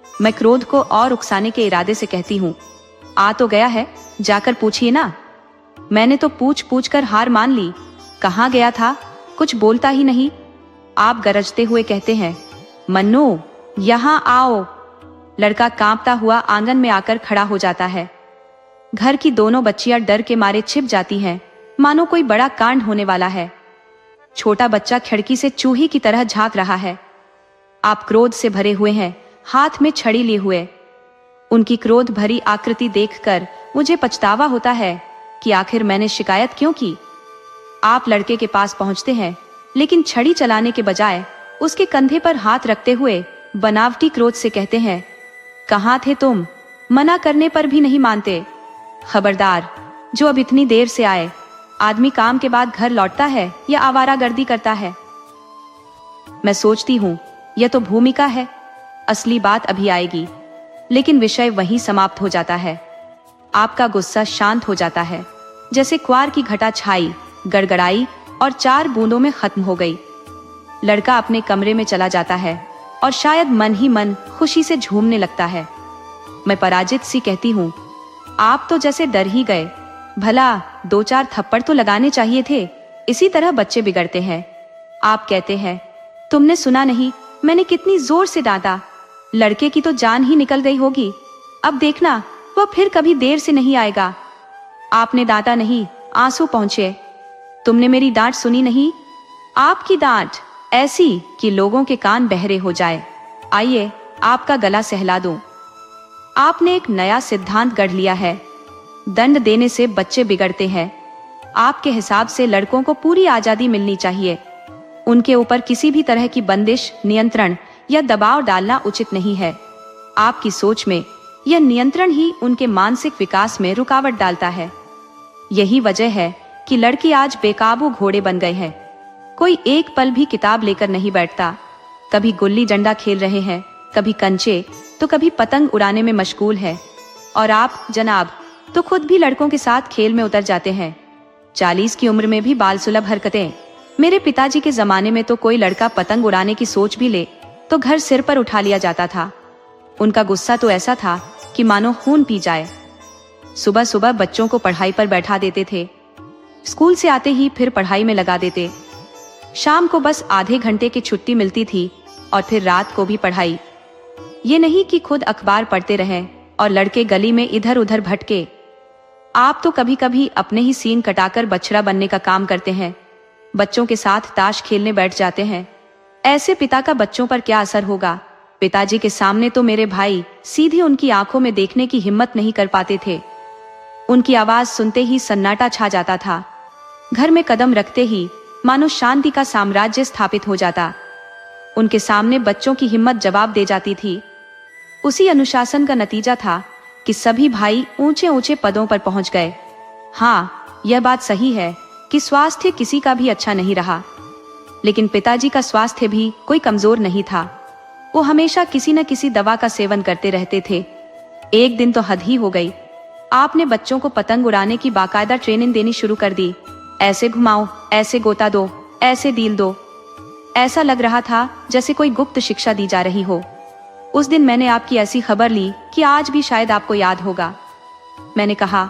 मैं क्रोध को और उकसाने के इरादे से कहती हूँ, आ तो गया है, जाकर पूछिए ना। मैंने तो पूछ पूछ कर हार मान ली। कहाँ गया था? कुछ बोलता ही नहीं। आप गरजते हुए कहते हैं, मन्नू यहाँ आओ। लड़का कांपता हुआ आंगन में आकर खड़ा हो जाता है। घर की दोनों बच्चियां डर के मारे छिप जाती हैं, मानो कोई बड़ा कांड होने वाला है। छोटा बच्चा खिड़की से चूही की तरह झांक रहा है। आप क्रोध से भरे हुए हैं, हाथ में छड़ी लिए हुए। उनकी क्रोध भरी आकृति देखकर मुझे पछतावा होता है कि आखिर मैंने शिकायत क्यों की। आप लड़के के पास पहुंचते हैं, लेकिन छड़ी चलाने के बजाय उसके कंधे पर हाथ रखते हुए बनावटी क्रोध से कहते हैं, कहाँ थे तुम? मना करने पर भी नहीं मानते। खबरदार, जो अब इतनी देर से आए। आदमी काम के बाद घर लौटता है या आवारागर्दी करता है? मैं सोचती हूँ, यह तो भूमिका है, असली बात अभी आएगी। लेकिन विषय वहीं समाप्त हो जाता है। आपका गुस्सा शांत हो जाता है, जैसे क्वार की घटा छाई, गड़गड़ाई और 4 बूंदों में खत्म हो गई। लड़का अपने कमरे में चला जाता है और शायद मन ही मन खुशी से झूमने लगता है। मैं पराजित सी कहती हूँ, आप तो जैसे डर ही गए। भला 2-4 थप्पड़ तो लगाने चाहिए थे, इसी तरह बच्चे बिगड़ते हैं। आप कहते हैं, तुमने सुना नहीं, मैंने कितनी जोर से डांटा। लड़के की तो जान ही निकल गई होगी। अब देखना, वह फिर कभी देर से नहीं आएगा। आपने डांटा नहीं, आंसू पहुंचे। तुमने मेरी डांट सुनी नहीं। आपकी डांट ऐसी कि लोगों के कान बहरे हो जाए। आइए, आपका गला सहला दूं। आपने एक नया सिद्धांत गढ़ लिया है, दंड देने से बच्चे बिगड़ते हैं। आपके हिसाब से लड़कों को पूरी आजादी मिलनी चाहिए। उनके ऊपर किसी भी तरह की बंदिश, नियंत्रण या दबाव डालना उचित नहीं है। आपकी सोच में यह नियंत्रण ही उनके मानसिक विकास में रुकावट डालता है। यही वजह है कि लड़के आज बेकाबू घोड़े बन गए हैं। कोई एक पल भी किताब लेकर नहीं बैठता। कभी गुल्ली डंडा खेल रहे हैं, कभी कंचे, तो कभी पतंग उड़ाने में मशगूल है। और आप जनाब तो खुद भी लड़कों के साथ खेल में उतर जाते हैं। 40 की उम्र में भी बाल सुलभ हरकतें। मेरे पिताजी के जमाने में तो कोई लड़का पतंग उड़ाने की सोच भी ले तो घर सिर पर उठा लिया जाता था। उनका गुस्सा तो ऐसा था कि मानो खून पी जाए। सुबह सुबह बच्चों को पढ़ाई पर बैठा देते थे, स्कूल से आते ही फिर पढ़ाई में लगा देते। शाम को बस आधे घंटे की छुट्टी मिलती थी और फिर रात को भी पढ़ाई। ये नहीं कि खुद अखबार पढ़ते रहें और लड़के गली में इधर उधर भटके। आप तो कभी कभी अपने ही सीन कटाकर बछड़ा बनने का काम करते हैं। बच्चों के साथ ताश खेलने बैठ जाते हैं। ऐसे पिता का बच्चों पर क्या असर होगा? पिताजी के सामने तो मेरे भाई सीधे उनकी आंखों में देखने की हिम्मत नहीं कर पाते थे। उनकी आवाज सुनते ही सन्नाटा छा जाता था। घर में कदम रखते ही मानो शांति का साम्राज्य स्थापित हो जाता। उनके सामने बच्चों की हिम्मत जवाब दे जाती थी। उसी अनुशासन का नतीजा था कि सभी भाई ऊंचे ऊंचे पदों पर पहुंच गए। हाँ, यह बात सही है कि स्वास्थ्य किसी का भी अच्छा नहीं रहा, लेकिन पिताजी का स्वास्थ्य भी कोई कमजोर नहीं था। वो हमेशा किसी न किसी दवा का सेवन करते रहते थे। एक दिन तो हद ही हो गई। आपने बच्चों को पतंग उड़ाने की बाकायदा ट्रेनिंग देनी शुरू कर दी। ऐसे घुमाओ, ऐसे गोता दो, ऐसे डील दो। ऐसा लग रहा था जैसे कोई गुप्त शिक्षा दी जा रही हो। उस दिन मैंने आपकी ऐसी खबर ली कि आज भी शायद आपको याद होगा। मैंने कहा,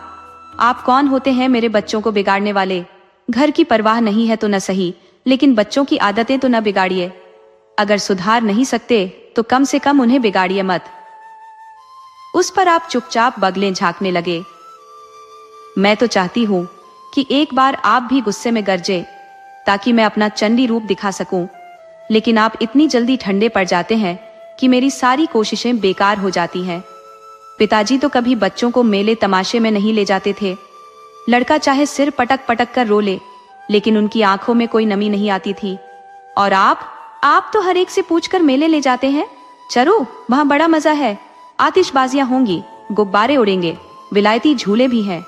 आप कौन होते हैं मेरे बच्चों को बिगाड़ने वाले? घर की परवाह नहीं है तो न सही, लेकिन बच्चों की आदतें तो न बिगाड़िए। अगर सुधार नहीं सकते तो कम से कम उन्हें बिगाड़िए मत। उस पर आप चुपचाप बगलें झांकने लगे। मैं तो चाहती हूँ कि एक बार आप भी गुस्से में गरजे, ताकि मैं अपना चंडी रूप दिखा सकूं। लेकिन आप इतनी जल्दी ठंडे पड़ जाते हैं कि मेरी सारी कोशिशें बेकार हो जाती हैं। पिताजी तो कभी बच्चों को मेले तमाशे में नहीं ले जाते थे। लड़का चाहे सिर पटक पटक कर रो ले, लेकिन उनकी आंखों में कोई नमी नहीं आती थी। और आप तो हर एक से पूछकर मेले ले जाते हैं। चलो, वहां बड़ा मजा है। आतिशबाजियां होंगी, गुब्बारे उड़ेंगे, विलायती झूले भी हैं।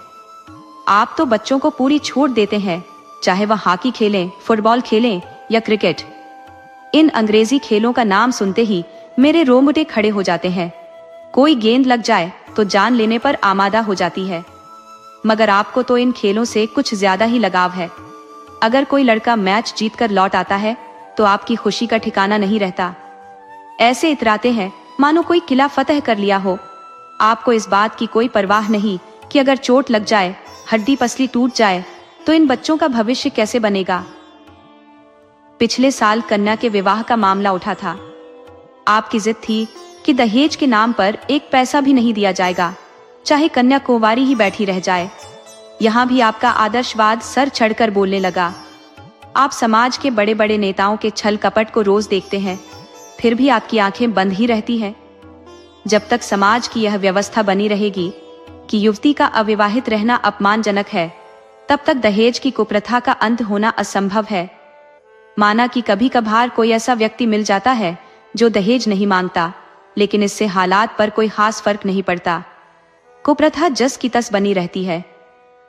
आप तो बच्चों को पूरी छूट देते हैं, चाहे वह हॉकी खेलें, फुटबॉल खेलें या क्रिकेट। इन अंग्रेजी खेलों का नाम सुनते ही मेरे रोंगटे खड़े हो जाते हैं। कोई गेंद लग जाए तो जान लेने पर आमादा हो जाती है। मगर आपको तो इन खेलों से कुछ ज्यादा ही लगाव है। अगर कोई लड़का मैच जीतकर लौट आता है तो आपकी खुशी का ठिकाना नहीं रहता। ऐसे इतराते हैं मानो कोई किला फतह कर लिया हो। आपको इस बात की कोई परवाह नहीं कि अगर चोट लग जाए, हड्डी पसली टूट जाए तो इन बच्चों का भविष्य कैसे बनेगा। पिछले साल कन्या के विवाह का मामला उठा था। आपकी जिद थी कि दहेज के नाम पर एक पैसा भी नहीं दिया जाएगा, चाहे कन्या कुंवारी ही बैठी रह जाए। यहाँ भी आपका आदर्शवाद सर चढ़कर बोलने लगा। आप समाज के बड़े बड़े नेताओं के छल कपट को रोज देखते हैं, फिर भी आपकी आंखें बंद ही रहती हैं। जब तक समाज की यह व्यवस्था बनी रहेगी कि युवती का अविवाहित रहना अपमानजनक है, तब तक दहेज की कुप्रथा का अंत होना असंभव है। माना कि कभी कभार कोई ऐसा व्यक्ति मिल जाता है जो दहेज नहीं मांगता, लेकिन इससे हालात पर कोई खास फर्क नहीं पड़ता। कुप्रथा जस की तस बनी रहती है।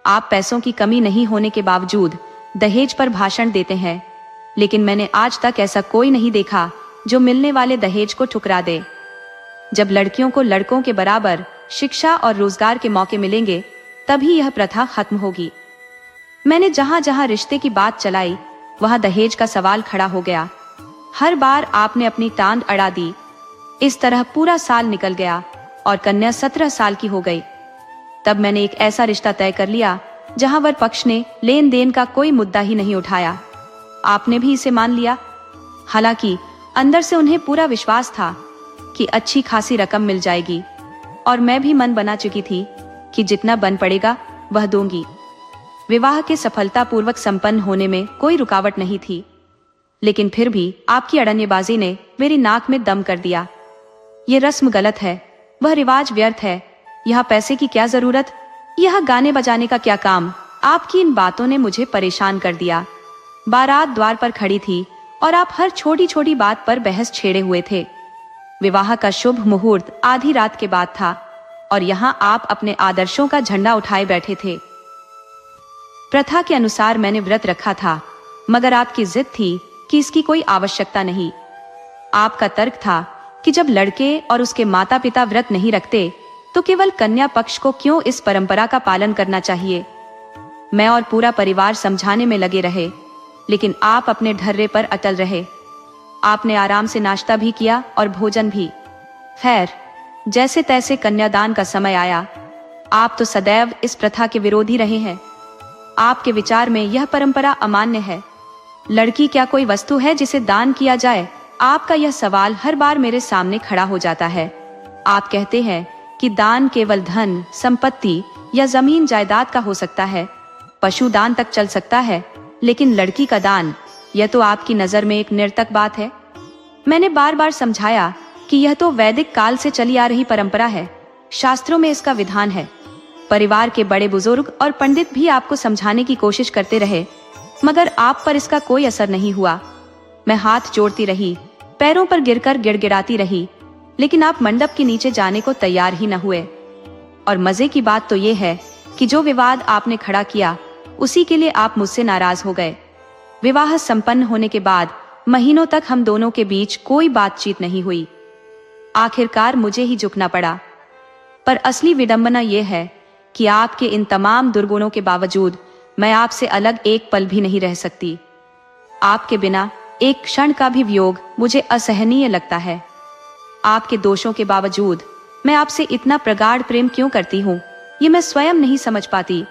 आप पैसों की कमी नहीं होने के बावजूद दहेज पर भाषण देते हैं, लेकिन मैंने आज तक ऐसा कोई नहीं देखा जो मिलने वाले दहेज को ठुकरा दे। जब लड़कियों को लड़कों के बराबर शिक्षा और रोजगार के मौके मिलेंगे, तभी यह प्रथा खत्म होगी। मैंने जहां जहां रिश्ते की बात चलाई, वहां दहेज का सवाल खड़ा हो गया। हर बार आपने अपनी टांग अड़ा दी। इस तरह पूरा साल निकल गया और कन्या 17 साल की हो गई। तब मैंने एक ऐसा रिश्ता तय कर लिया जहां वर पक्ष ने लेन देन का कोई मुद्दा ही नहीं उठाया। आपने भी इसे मान लिया। हालांकि अंदर से उन्हें पूरा विश्वास था कि अच्छी खासी रकम मिल जाएगी, और मैं भी मन बना चुकी थी कि जितना बन पड़ेगा वह दूंगी। विवाह के सफलतापूर्वक संपन्न होने में कोई रुकावट नहीं थी, लेकिन फिर भी आपकी अड़न्येबाजी ने मेरी नाक में दम कर दिया। ये रस्म गलत है, वह रिवाज व्यर्थ है, यहाँ पैसे की क्या जरूरत, यह गाने बजाने का क्या काम। आपकी इन बातों ने मुझे परेशान कर दिया। बारात द्वार पर खड़ी थी और आप हर छोटी छोटी बात पर बहस छेड़े हुए थे। विवाह का शुभ मुहूर्त आधी रात के बाद था और यहाँ आप अपने आदर्शों का झंडा उठाए बैठे थे। प्रथा के अनुसार मैंने व्रत रखा था, मगर आपकी जिद थी कि इसकी कोई आवश्यकता नहीं। आपका तर्क था कि जब लड़के और उसके माता पिता व्रत नहीं रखते तो केवल कन्या पक्ष को क्यों इस परंपरा का पालन करना चाहिए। मैं और पूरा परिवार समझाने में लगे रहे, लेकिन आप अपने ढर्रे पर अटल रहे। आपने आराम से नाश्ता भी किया और भोजन भी। खैर, जैसे तैसे कन्यादान का समय आया। आप तो सदैव इस प्रथा के विरोधी रहे हैं। आपके विचार में यह परंपरा अमान्य है। लड़की क्या कोई वस्तु है जिसे दान किया जाए? आपका यह सवाल हर बार मेरे सामने खड़ा हो जाता है। आप कहते हैं कि दान केवल धन, संपत्ति या जमीन जायदाद का हो सकता है, पशु दान तक चल सकता है, लेकिन लड़की का दान, यह तो आपकी नजर में एक निरर्थक बात है। मैंने बार बार समझाया कि यह तो वैदिक काल से चली आ रही परंपरा है, शास्त्रों में इसका विधान है। परिवार के बड़े बुजुर्ग और पंडित भी आपको समझाने की कोशिश करते रहे, मगर आप पर इसका कोई असर नहीं हुआ। मैं हाथ जोड़ती रही, पैरों पर गिरकर गिड़गिड़ाती रही, लेकिन आप मंडप के नीचे जाने को तैयार ही न हुए। और मजे की बात तो ये है कि जो विवाद आपने खड़ा किया, उसी के लिए आप मुझसे नाराज हो गए। विवाह संपन्न होने के बाद महीनों तक हम दोनों के बीच कोई बातचीत नहीं हुई। आखिरकार मुझे ही झुकना पड़ा। पर असली विडंबना यह है कि आपके इन तमाम दुर्गुणों के बावजूद मैं आपसे अलग एक पल भी नहीं रह सकती। आपके बिना एक क्षण का भी वियोग मुझे असहनीय लगता है। आपके दोषों के बावजूद मैं आपसे इतना प्रगाढ़ प्रेम क्यों करती हूँ, ये मैं स्वयं नहीं समझ पाती।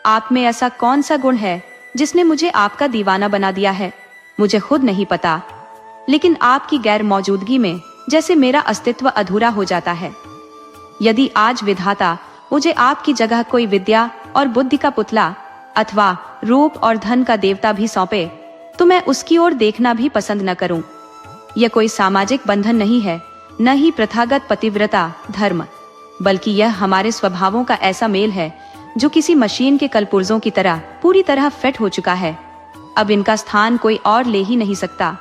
आप में ऐसा कौन सा गुण है जिसने मुझे आपका दीवाना बना दिया है? मुझे खुद नहीं पता, लेकिन आपकी गैर मौजूदगी में जैसे मेरा अस्तित्व अधूरा हो जाता है। यदि आज विधाता मुझे आपकी जगह कोई विद्या और बुद्धि का पुतला अथवा रूप और धन का देवता भी सौंपे, तो मैं उसकी ओर देखना भी पसंद न करूं। यह कोई सामाजिक बंधन नहीं है, न ही प्रथागत पतिव्रता धर्म, बल्कि यह हमारे स्वभावों का ऐसा मेल है जो किसी मशीन के कलपुर्जों की तरह पूरी तरह फिट हो चुका है। अब इनका स्थान कोई और ले ही नहीं सकता,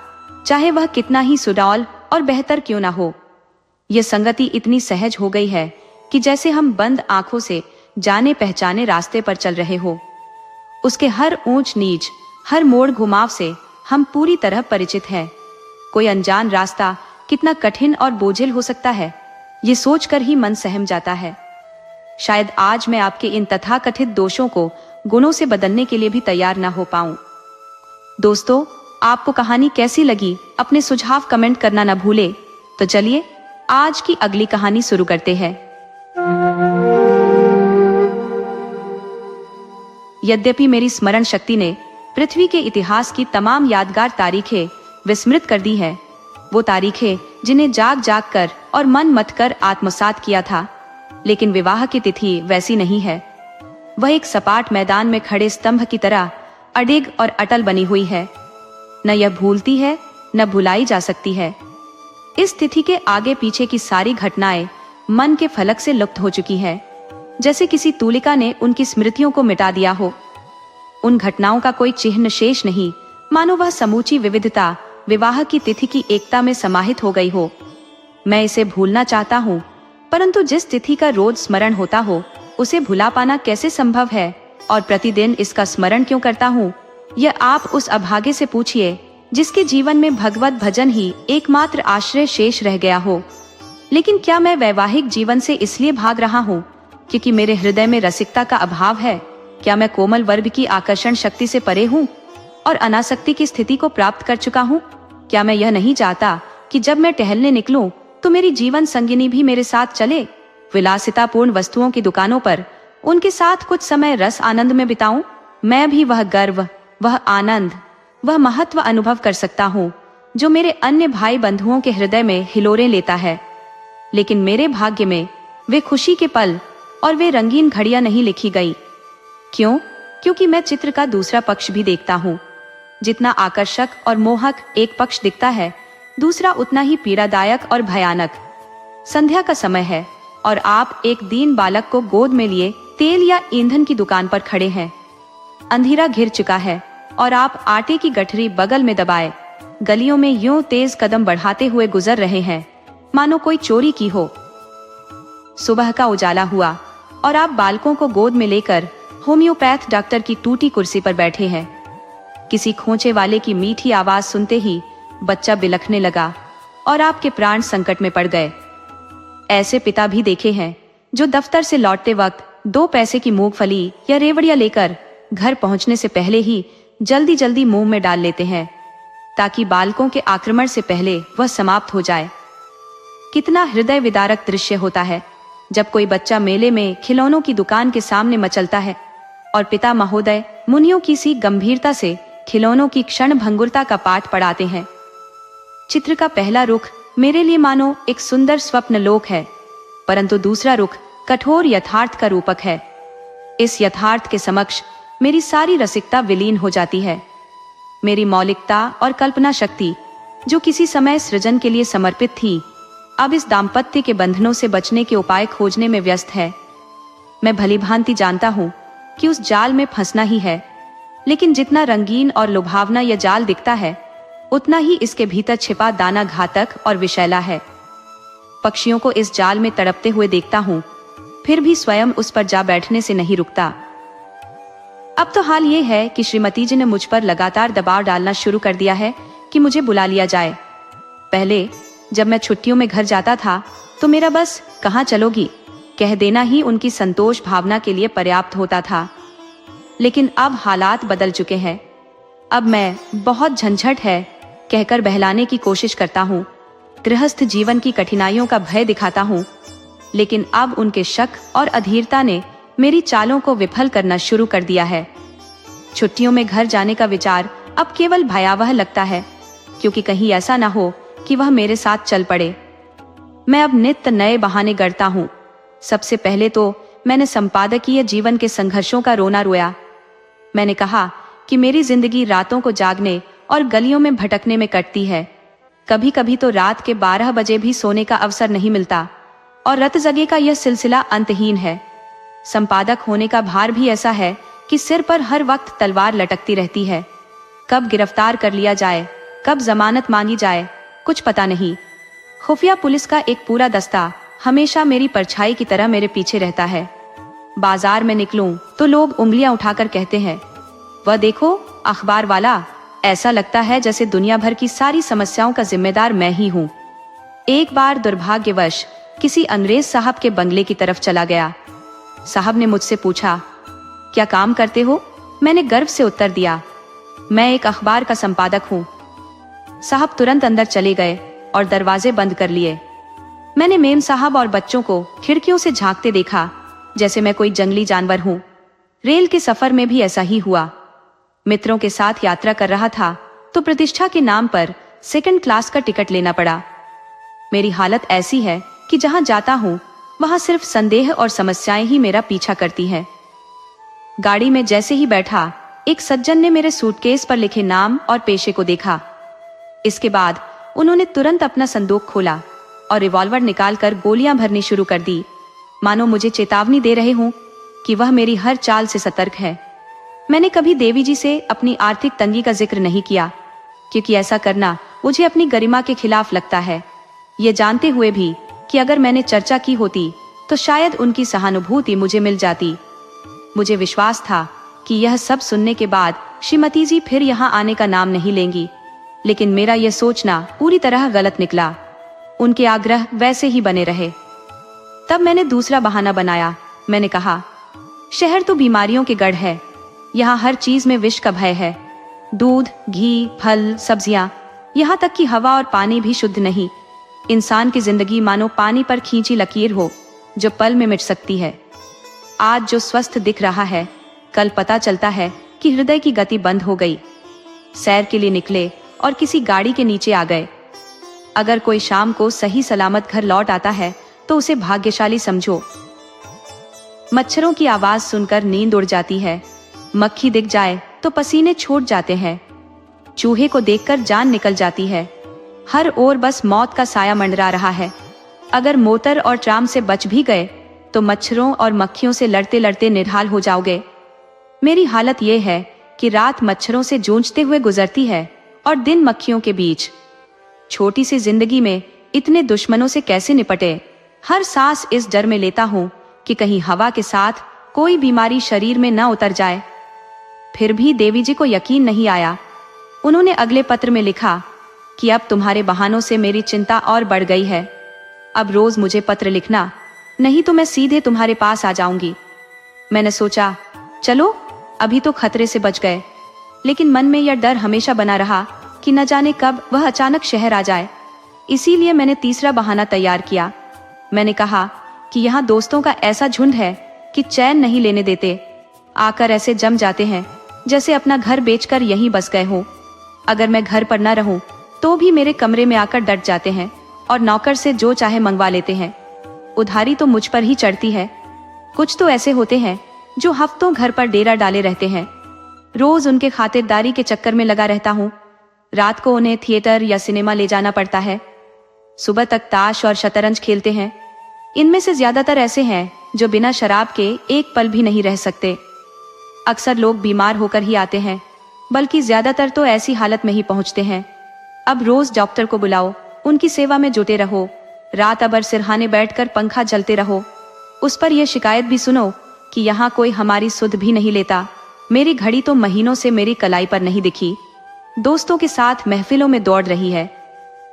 चाहे वह कितना ही सुडौल और बेहतर क्यों ना हो। यह संगति इतनी सहज हो गई है कि जैसे हम बंद आंखों से जाने पहचाने रास्ते पर चल रहे हो। उसके हर ऊंच नीच, हर मोड़ घुमाव से हम पूरी तरह परिचित हैं। कोई अनजान रास्ता कितना कठिन और बोझिल हो सकता है, ये सोचकर ही मन सहम जाता है। शायद आज मैं आपके इन तथाकथित दोषों को गुणों से बदलने के लिए भी तैयार न हो पाऊं। दोस्तों, आपको कहानी कैसी लगी अपने सुझाव कमेंट करना न भूले। तो चलिए आज की अगली कहानी शुरू करते हैं। यद्यपि मेरी स्मरण शक्ति ने पृथ्वी के इतिहास की तमाम यादगार तारीखें विस्मृत कर दी है, वो तारीखें जिन्हें जाग जाग कर और मन मत कर आत्मसात किया था, लेकिन विवाह की तिथि वैसी नहीं है। वह एक सपाट मैदान में खड़े स्तंभ की तरह अडिग और अटल बनी हुई है। न यह भूलती है न भुलाई जा सकती है। इस तिथि के आगे पीछे की सारी घटनाएं मन के फलक से लुप्त हो चुकी है, जैसे किसी तूलिका ने उनकी स्मृतियों को मिटा दिया हो। उन घटनाओं का कोई चिन्ह शेष नहीं, मानो वह समूची विविधता विवाह की तिथि की एकता में समाहित हो गई हो। मैं इसे भूलना चाहता हूँ, परंतु जिस तिथि का रोज स्मरण होता हो उसे भुला पाना कैसे संभव है, और प्रतिदिन इसका स्मरण क्यों करता हूँ, यह आप उस अभागे से पूछिए जिसके जीवन में भगवत भजन ही एकमात्र आश्रय शेष रह गया हो। लेकिन क्या मैं वैवाहिक जीवन से इसलिए भाग रहा हूँ क्योंकि मेरे हृदय में रसिकता का अभाव है? क्या मैं कोमल वर्ग की आकर्षण शक्ति से परे हूँ और अनासक्ति की स्थिति को प्राप्त कर चुका हूँ? क्या मैं यह नहीं चाहता कि जब मैं टहलने निकलूं तो मेरी जीवन संगिनी भी मेरे साथ चले, विलासितापूर्ण वस्तुओं की दुकानों पर उनके साथ कुछ समय रस आनंद में बिताऊं? मैं भी वह गर्व, वह आनंद, वह महत्व अनुभव कर सकता हूँ जो मेरे अन्य भाई बंधुओं के हृदय में हिलोरें लेता है। लेकिन मेरे भाग्य में वे खुशी के पल और वे रंगीन घड़ियां नहीं लिखी गई। क्यों? क्योंकि मैं चित्र का दूसरा पक्ष भी देखता हूँ। जितना आकर्षक और मोहक एक पक्ष दिखता है, दूसरा उतना ही पीड़ादायक और भयानक। संध्या का समय है और आप एक दीन बालक को गोद में लिए तेल या ईंधन की दुकान पर खड़े हैं। अंधेरा घिर चुका है और आप आटे की गठरी बगल में दबाए गलियों में यूं तेज कदम बढ़ाते हुए गुजर रहे हैं मानो कोई चोरी की हो। सुबह का उजाला हुआ और आप बालकों को गोद में लेकर होम्योपैथ डॉक्टर की टूटी कुर्सी पर बैठे हैं। किसी खोंचे वाले की मीठी आवाज सुनते ही बच्चा बिलखने लगा और आपके प्राण संकट में पड़ गए। ऐसे पिता भी देखे हैं जो दफ्तर से लौटते वक्त 2 पैसे की मूंगफली या रेवड़ियां लेकर घर पहुंचने से पहले ही जल्दी जल्दी मुंह में डाल लेते हैं ताकि बालकों के आक्रमण से पहले वह समाप्त हो जाए। कितना हृदय विदारक दृश्य होता है जब कोई बच्चा मेले में खिलौनों की दुकान के सामने मचलता है और पिता महोदय मुनियों की सी गंभीरता से खिलौनों की क्षण भंगुरता का पाठ पढ़ाते हैं। चित्र का पहला रुख मेरे लिए मानो एक सुंदर स्वप्न लोक है, परंतु दूसरा रुख कठोर यथार्थ का रूपक है। इस यथार्थ के समक्ष मेरी सारी रसिकता विलीन हो जाती है। मेरी मौलिकता और कल्पना शक्ति जो किसी समय सृजन के लिए समर्पित थी, अब इस दाम्पत्य के बंधनों से बचने के उपाय खोजने में व्यस्त है। मैं भलीभांति जानता हूँ कि उस जाल में फंसना ही है, लेकिन जितना रंगीन और लुभावना यह जाल दिखता है, उतना ही इसके भीतर छिपा दाना घातक और विषैला है। पक्षियों को इस जाल में तड़पते हुए देखता हूँ, फिर भी स्वयं उस पर जा बैठने से नहीं रुकता। अब तो हाल ये है कि श्रीमती जी ने मुझ पर लगातार दबाव डालना शुरू कर दिया है कि मुझे बुला लिया जाए। पहले जब मैं छुट्टियों में घर जाता था तो मेरा बस कहाँ चलोगी कह देना ही उनकी संतोष भावना के लिए पर्याप्त होता था, लेकिन अब हालात बदल चुके हैं। अब मैं बहुत झंझट है कहकर बहलाने की कोशिश करता हूँ, गृहस्थ जीवन की कठिनाइयों का भय दिखाता हूँ, लेकिन अब उनके शक और अधीरता ने मेरी चालों को विफल करना शुरू कर दिया है। छुट्टियों में घर जाने का विचार अब केवल भयावह लगता है, क्योंकि कहीं ऐसा ना हो कि वह मेरे साथ चल पड़े। मैं अब नित्य नए बहाने गढ़ता हूँ। सबसे पहले तो मैंने संपादकीय जीवन के संघर्षों का रोना रोया। मैंने कहा कि मेरी जिंदगी रातों को जागने और गलियों में भटकने में कटती है। कभी कभी तो रात के 12 बजे भी सोने का अवसर नहीं मिलता और रत जगे का यह सिलसिला अंतहीन है। संपादक होने का भार भी ऐसा है कि सिर पर हर वक्त तलवार लटकती रहती है। कब गिरफ्तार कर लिया जाए, कब जमानत मांगी जाए, कुछ पता नहीं। खुफिया पुलिस का एक पूरा दस्ता हमेशा मेरी परछाई की तरह मेरे पीछे रहता है। बाजार में निकलूं तो लोग उंगलियां उठाकर कहते हैं, वह देखो अखबार वाला। ऐसा लगता है जैसे दुनिया भर की सारी समस्याओं का जिम्मेदार मैं ही हूँ। एक बार दुर्भाग्यवश किसी अंग्रेज साहब के बंगले की तरफ चला गया। साहब ने मुझसे पूछा, क्या काम करते हो? मैंने गर्व से उत्तर दिया, मैं एक अखबार का संपादक हूँ। साहब तुरंत अंदर चले गए और दरवाजे बंद कर लिए। मैंने मेम साहब और बच्चों को खिड़कियों से झांकते देखा, जैसे मैं कोई जंगली जानवर हूँ। रेल के सफर में भी ऐसा ही हुआ। मित्रों के साथ यात्रा कर रहा था तो प्रतिष्ठा के नाम पर सेकंड क्लास का टिकट लेना पड़ा। मेरी हालत ऐसी है कि जहां जाता हूं वहां सिर्फ संदेह और समस्याएं ही मेरा पीछा करती हैं। गाड़ी में जैसे ही बैठा, एक सज्जन ने मेरे सूटकेस पर लिखे नाम और पेशे को देखा। इसके बाद उन्होंने तुरंत अपना संदूक खोला और रिवॉल्वर निकालकर गोलियां भरनी शुरू कर दी, मानो मुझे चेतावनी दे रहे हों कि वह मेरी हर चाल से सतर्क है। मैंने कभी देवी जी से अपनी आर्थिक तंगी का जिक्र नहीं किया, क्योंकि ऐसा करना मुझे अपनी गरिमा के खिलाफ लगता है, ये जानते हुए भी कि अगर मैंने चर्चा की होती तो शायद उनकी सहानुभूति मुझे मिल जाती। मुझे विश्वास था कि यह सब सुनने के बाद श्रीमती जी फिर यहाँ आने का नाम नहीं लेंगी, लेकिन मेरा यह सोचना पूरी तरह गलत निकला। उनके आग्रह वैसे ही बने रहे। तब मैंने दूसरा बहाना बनाया। मैंने कहा, शहर तो बीमारियों के गढ़ है, यहाँ हर चीज में विष का भय है। दूध, घी, फल, सब्जियां, यहाँ तक कि हवा और पानी भी शुद्ध नहीं। इंसान की जिंदगी मानो पानी पर खींची लकीर हो, जो पल में मिट सकती है। आज जो स्वस्थ दिख रहा है, कल पता चलता है कि हृदय की गति बंद हो गई। सैर के लिए निकले और किसी गाड़ी के नीचे आ गए। अगर कोई शाम को सही सलामत घर लौट आता है तो उसे भाग्यशाली समझो। मच्छरों की आवाज सुनकर नींद उड़ जाती है, मक्खी दिख जाए तो पसीने छूट जाते हैं, चूहे को देखकर जान निकल जाती है। हर ओर बस मौत का साया मंडरा रहा है। अगर मोटर और ट्राम से बच भी गए तो मच्छरों और मक्खियों से लड़ते लड़ते निढाल हो जाओगे। मेरी हालत यह है कि रात मच्छरों से जूझते हुए गुजरती है और दिन मक्खियों के बीच। छोटी सी जिंदगी में इतने दुश्मनों से कैसे निपटे। हर सांस इस डर में लेता हूँ कि कहीं हवा के साथ कोई बीमारी शरीर में न उतर जाए। फिर भी देवी जी को यकीन नहीं आया। उन्होंने अगले पत्र में लिखा कि अब तुम्हारे बहानों से मेरी चिंता और बढ़ गई है। अब रोज मुझे पत्र लिखना, नहीं तो मैं सीधे तुम्हारे पास आ जाऊंगी। मैंने सोचा, चलो अभी तो खतरे से बच गए, लेकिन मन में यह डर हमेशा बना रहा कि न जाने कब वह अचानक शहर आ जाए। इसीलिए मैंने तीसरा बहाना तैयार किया। मैंने कहा कि यहाँ दोस्तों का ऐसा झुंड है कि चैन नहीं लेने देते। आकर ऐसे जम जाते हैं जैसे अपना घर बेचकर यहीं बस गए हो। अगर मैं घर पर न रहूं तो भी मेरे कमरे में आकर डट जाते हैं और नौकर से जो चाहे मंगवा लेते हैं। उधारी तो मुझ पर ही चढ़ती है। कुछ तो ऐसे होते हैं जो हफ्तों घर पर डेरा डाले रहते हैं। रोज उनके खातिरदारी के चक्कर में लगा रहता हूँ। रात को उन्हें थिएटर या सिनेमा ले जाना पड़ता है। सुबह तक ताश और शतरंज खेलते हैं। इनमें से ज्यादातर ऐसे हैं जो बिना शराब के एक पल भी नहीं रह सकते। अक्सर लोग बीमार होकर ही आते हैं, बल्कि ज्यादातर तो ऐसी हालत में ही पहुंचते हैं। अब रोज डॉक्टर को बुलाओ, उनकी सेवा में जुटे रहो, रात अबर सिरहाने बैठकर पंखा झलते रहो। उस पर यह शिकायत भी सुनो कि यहाँ कोई हमारी सुध भी नहीं लेता। मेरी घड़ी तो महीनों से मेरी कलाई पर नहीं दिखी। दोस्तों के साथ महफिलों में दौड़ रही है।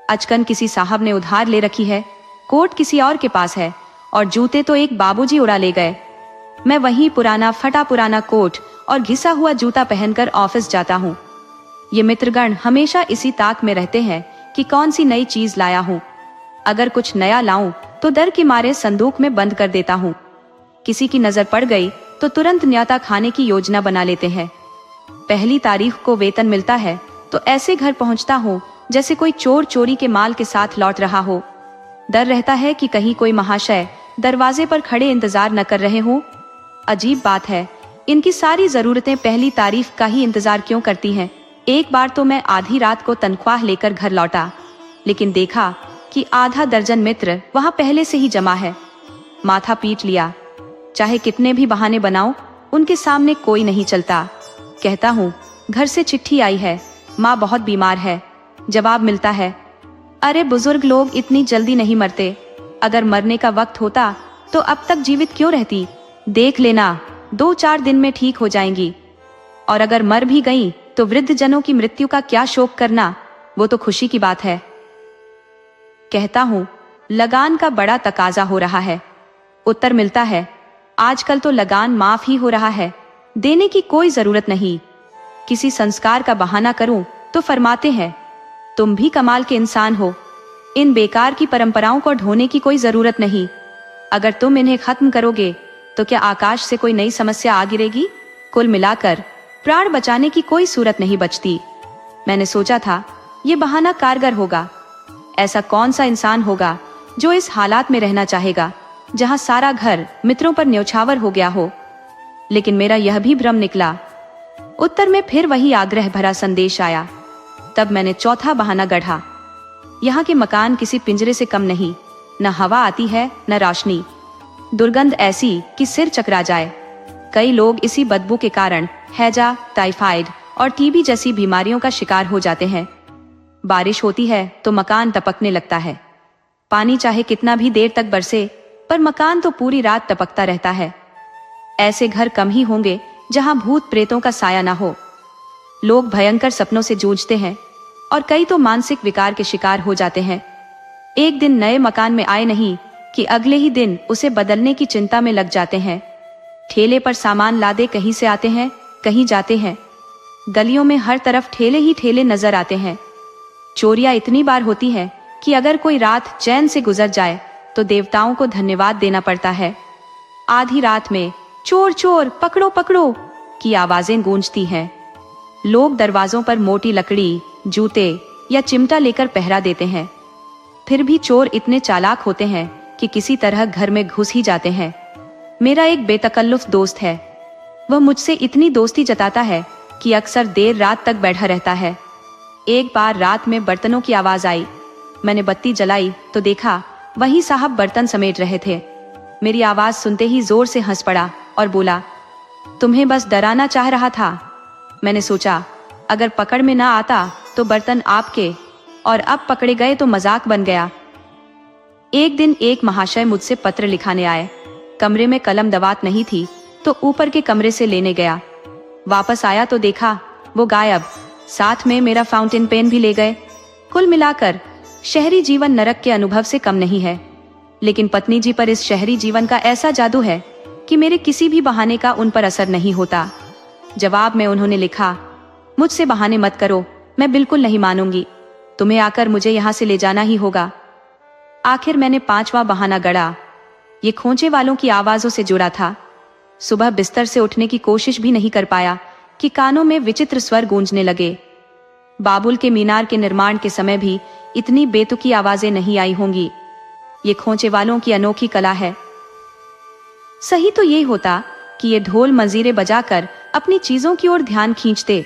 अचकन किसी साहब ने उधार ले रखी है, कोट किसी और के पास है और जूते तो एक बाबूजी उड़ा ले गए। मैं वही पुराना फटा पुराना कोट और घिसा हुआ जूता पहनकर ऑफिस जाता हूँ। ये मित्रगण हमेशा इसी ताक में रहते हैं कि कौन सी नई चीज लाया हूँ। अगर कुछ नया लाऊं तो डर के मारे संदूक में बंद कर देता हूँ। किसी की नजर पड़ गई तो तुरंत न्योता खाने की योजना बना लेते हैं। पहली तारीख को वेतन मिलता है तो ऐसे घर पहुंचता हूँ जैसे कोई चोर चोरी के माल के साथ लौट रहा हो। डर रहता है कि कहीं कोई महाशय दरवाजे पर खड़े इंतजार न कर रहे हों। अजीब बात है, इनकी सारी जरूरतें पहली तारीख का ही इंतजार क्यों करती हैं। एक बार तो मैं आधी रात को तनख्वाह लेकर घर लौटा, लेकिन देखा कि आधा दर्जन मित्र वहां पहले से ही जमा है। माथा पीट लिया। चाहे कितने भी बहाने बनाओ, उनके सामने कोई नहीं चलता। कहता हूँ, घर से चिट्ठी आई है, माँ बहुत बीमार है। जवाब मिलता है, अरे बुजुर्ग लोग इतनी जल्दी नहीं मरते। अगर मरने का वक्त होता तो अब तक जीवित क्यों रहती। देख लेना, 2-4 दिन में ठीक हो जाएंगी। और अगर मर भी गई तो वृद्ध जनों की मृत्यु का क्या शोक करना, वो तो खुशी की बात है। कहता हूँ, लगान का बड़ा तकाजा हो रहा है। उत्तर मिलता है, आजकल तो लगान माफ ही हो रहा है, देने की कोई जरूरत नहीं। किसी संस्कार का बहाना करूं तो फरमाते हैं, तुम भी कमाल के इंसान हो, इन बेकार की परंपराओं को ढोने की कोई जरूरत नहीं। अगर तुम इन्हें खत्म करोगे तो क्या आकाश से कोई नई समस्या आ गिरेगी? कुल मिलाकर प्राण बचाने की कोई सूरत नहीं बचती। मैंने सोचा था ये बहाना कारगर होगा। ऐसा कौन सा इंसान होगा जो इस हालात में रहना चाहेगा जहां सारा घर मित्रों पर न्यौछावर हो गया हो। लेकिन मेरा यह भी भ्रम निकला। उत्तर में फिर वही आग्रह भरा संदेश आया। तब मैंने चौथा बहाना गढ़ा। यहाँ के मकान किसी पिंजरे से कम नहीं, न हवा आती है न रोशनी, दुर्गंध ऐसी कि सिर चकरा जाए। कई लोग इसी बदबू के कारण हैजा, टाइफाइड और टीबी जैसी बीमारियों का शिकार हो जाते हैं। बारिश होती है तो मकान टपकने लगता है। पानी चाहे कितना भी देर तक बरसे, पर मकान तो पूरी रात टपकता रहता है। ऐसे घर कम ही होंगे जहां भूत प्रेतों का साया ना हो। लोग भयंकर सपनों से जूझते हैं और कई तो मानसिक विकार के शिकार हो जाते हैं। एक दिन नए मकान में आए नहीं कि अगले ही दिन उसे बदलने की चिंता में लग जाते हैं। ठेले पर सामान लादे कहीं से आते हैं, कहीं जाते हैं। गलियों में हर तरफ ठेले ही ठेले नजर आते हैं। चोरियां इतनी बार होती है कि अगर कोई रात चैन से गुजर जाए तो देवताओं को धन्यवाद देना पड़ता है। आधी रात में चोर चोर पकड़ो पकड़ो की आवाजें गूंजती हैं। लोग दरवाजों पर मोटी लकड़ी, जूते या चिमटा लेकर पहरा देते हैं। फिर भी चोर इतने चालाक होते हैं कि किसी तरह घर में घुस ही जाते हैं। मेरा एक बेतकल्लुफ दोस्त है। वह मुझसे इतनी दोस्ती जताता है कि अक्सर देर रात तक बैठा रहता है। एक बार रात में बर्तनों की आवाज आई। मैंने बत्ती जलाई तो देखा वही साहब बर्तन समेट रहे थे। मेरी आवाज सुनते ही जोर से हंस पड़ा और बोला, तुम्हें बस डराना चाह रहा था। मैंने सोचा अगर पकड़ में ना आता तो बर्तन आपके, और अब पकड़े गए तो मजाक बन गया। एक दिन एक महाशय मुझसे पत्र लिखाने आए। कमरे में कलम दवात नहीं थी तो ऊपर के कमरे से लेने गया। वापस आया तो देखा वो गायब, साथ में मेरा फाउंटेन पेन भी ले गए। कुल मिलाकर शहरी जीवन नरक के अनुभव से कम नहीं है। लेकिन पत्नी जी पर इस शहरी जीवन का ऐसा जादू है कि मेरे किसी भी बहाने का उन पर असर नहीं होता। जवाब में उन्होंने लिखा, मुझसे बहाने मत करो, मैं बिल्कुल नहीं मानूंगी। तुम्हें आकर मुझे यहाँ से ले जाना ही होगा। आखिर मैंने पांचवा बहाना गढ़ा। ये खोंचे वालों की आवाजों से जुड़ा था। सुबह बिस्तर से उठने की कोशिश भी नहीं कर पाया कि कानों में विचित्र स्वर गूंजने लगे। बाबुल के मीनार के निर्माण के समय भी इतनी बेतुकी आवाजें नहीं आई होंगी। ये खोंचे वालों की अनोखी कला है। सही तो ये होता कि ये ढोल मंजीरे बजाकर अपनी चीजों की ओर ध्यान खींचते,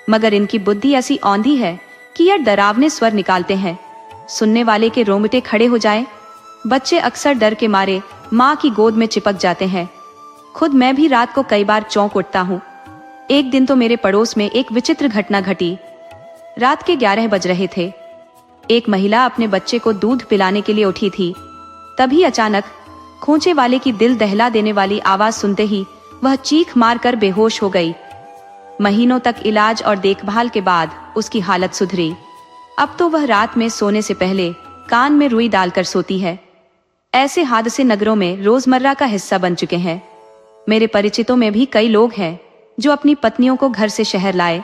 मगर इनकी बुद्धि ऐसी औंधी है कि यह डरावने स्वर निकालते हैं, सुनने वाले के रोंगटे खड़े हो जाए। बच्चे अक्सर डर के मारे माँ की गोद में चिपक जाते हैं। खुद मैं भी रात को कई बार चौंक उठता हूँ। एक दिन तो मेरे पड़ोस में एक विचित्र घटना घटी। रात के 11 बज रहे थे। एक महिला अपने बच्चे को दूध पिलाने के लिए उठी थी। तभी अचानक खोंचे वाले की दिल दहला देने वाली आवाज सुनते ही वह चीख मारकर बेहोश हो गई। महीनों तक इलाज और देखभाल के बाद उसकी हालत सुधरी। अब तो वह रात में सोने से पहले कान में रुई डालकर सोती है। ऐसे हादसे नगरों में रोजमर्रा का हिस्सा बन चुके हैं। मेरे परिचितों में भी कई लोग हैं जो अपनी पत्नियों को घर से शहर लाए,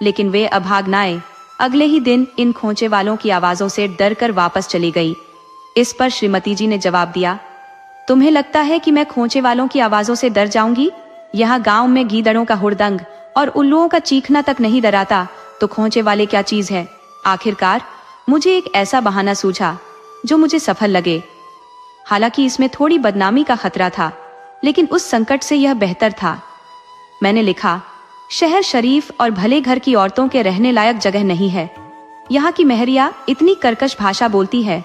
लेकिन वे अभागनाएं अगले ही दिन इन खोंचे वालों की आवाजों से डर कर वापस चली गई। इस पर श्रीमती जी ने जवाब दिया, तुम्हें लगता है कि मैं खोंचे वालों की आवाजों से डर जाऊंगी? यहाँ गांव में गीदड़ों का हुड़दंग और उल्लुओं का चीखना तक नहीं डराता, तो खोंचे वाले क्या चीज है? आखिरकार मुझे एक ऐसा बहाना सूझा जो मुझे सफल लगे। हालांकि इसमें थोड़ी बदनामी का खतरा था, लेकिन उस संकट से यह बेहतर था। मैंने लिखा, शहर शरीफ और भले घर की औरतों के रहने लायक जगह नहीं है। यहाँ की महरिया इतनी कर्कश भाषा बोलती है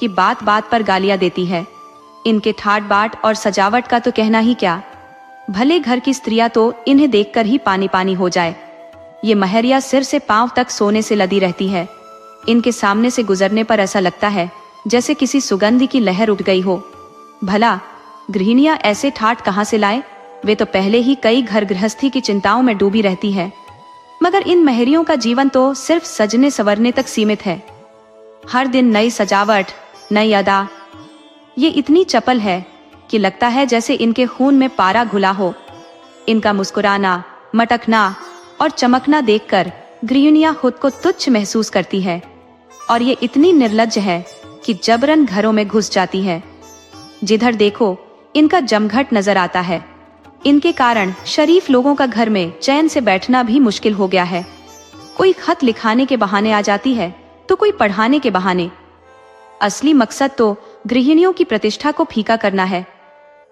कि बात बात पर गालियां देती है। इनके ठाट बाट और सजावट का तो कहना ही क्या। भले घर की स्त्रियां तो इन्हें देखकर ही पानी पानी हो जाए। ये महरिया सिर से पांव तक सोने से लदी रहती है। इनके सामने से गुजरने पर ऐसा लगता है जैसे किसी सुगंध की लहर उठ गई हो। भला गृहिणियां ऐसे ठाट कहां से लाए? वे तो पहले ही कई घर गृहस्थी की चिंताओं में डूबी रहती है। मगर इन महरियों का जीवन तो सिर्फ सजने संवरने तक सीमित है। हर दिन नई सजावट, नई अदा। ये इतनी चपल है कि लगता है जैसे इनके खून में पारा घुला हो। इनका मुस्कुराना, मटकना, और चमकना देखकर गृहिणियां खुद को तुच्छ महसूस करती है और ये इतनी निर्लज्ज है कि जबरन घरों में घुस जाती है। जिधर देखो इनका जमघट नजर आता है। इनके कारण शरीफ लोगों का घर में चैन से बैठना भी मुश्किल हो गया है। कोई खत लिखाने के बहाने आ जाती है तो कोई पढ़ाने के बहाने। असली मकसद तो गृहिणियों की प्रतिष्ठा को फीका करना है।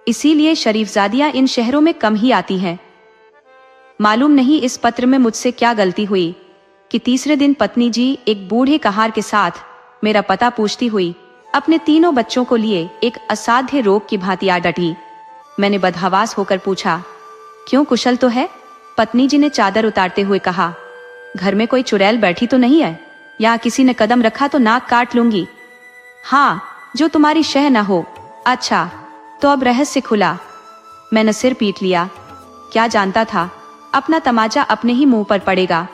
इसीलिए शरीफजादियां इन शहरों में कम ही आती हैं। मालूम नहीं इस पत्र में मुझसे क्या गलती हुई कि तीसरे दिन पत्नी जी एक बूढ़े कहार के साथ मेरा पता पूछती हुई अपने तीनों बच्चों को लिए एक असाध्य रोग की भांति आ डटी। मैंने बदहवास होकर पूछा, क्यों, कुशल तो है? पत्नी जी ने चादर उतारते हुए कहा, घर में कोई चुड़ैल बैठी तो नहीं है, या किसी ने कदम रखा तो नाक काट लूंगी। हाँ, जो तुम्हारी शह न हो। अच्छा, तो अब रहस्य खुला। मैंने सिर पीट लिया। क्या जानता था अपना तमाचा अपने ही मुंह पर पड़ेगा।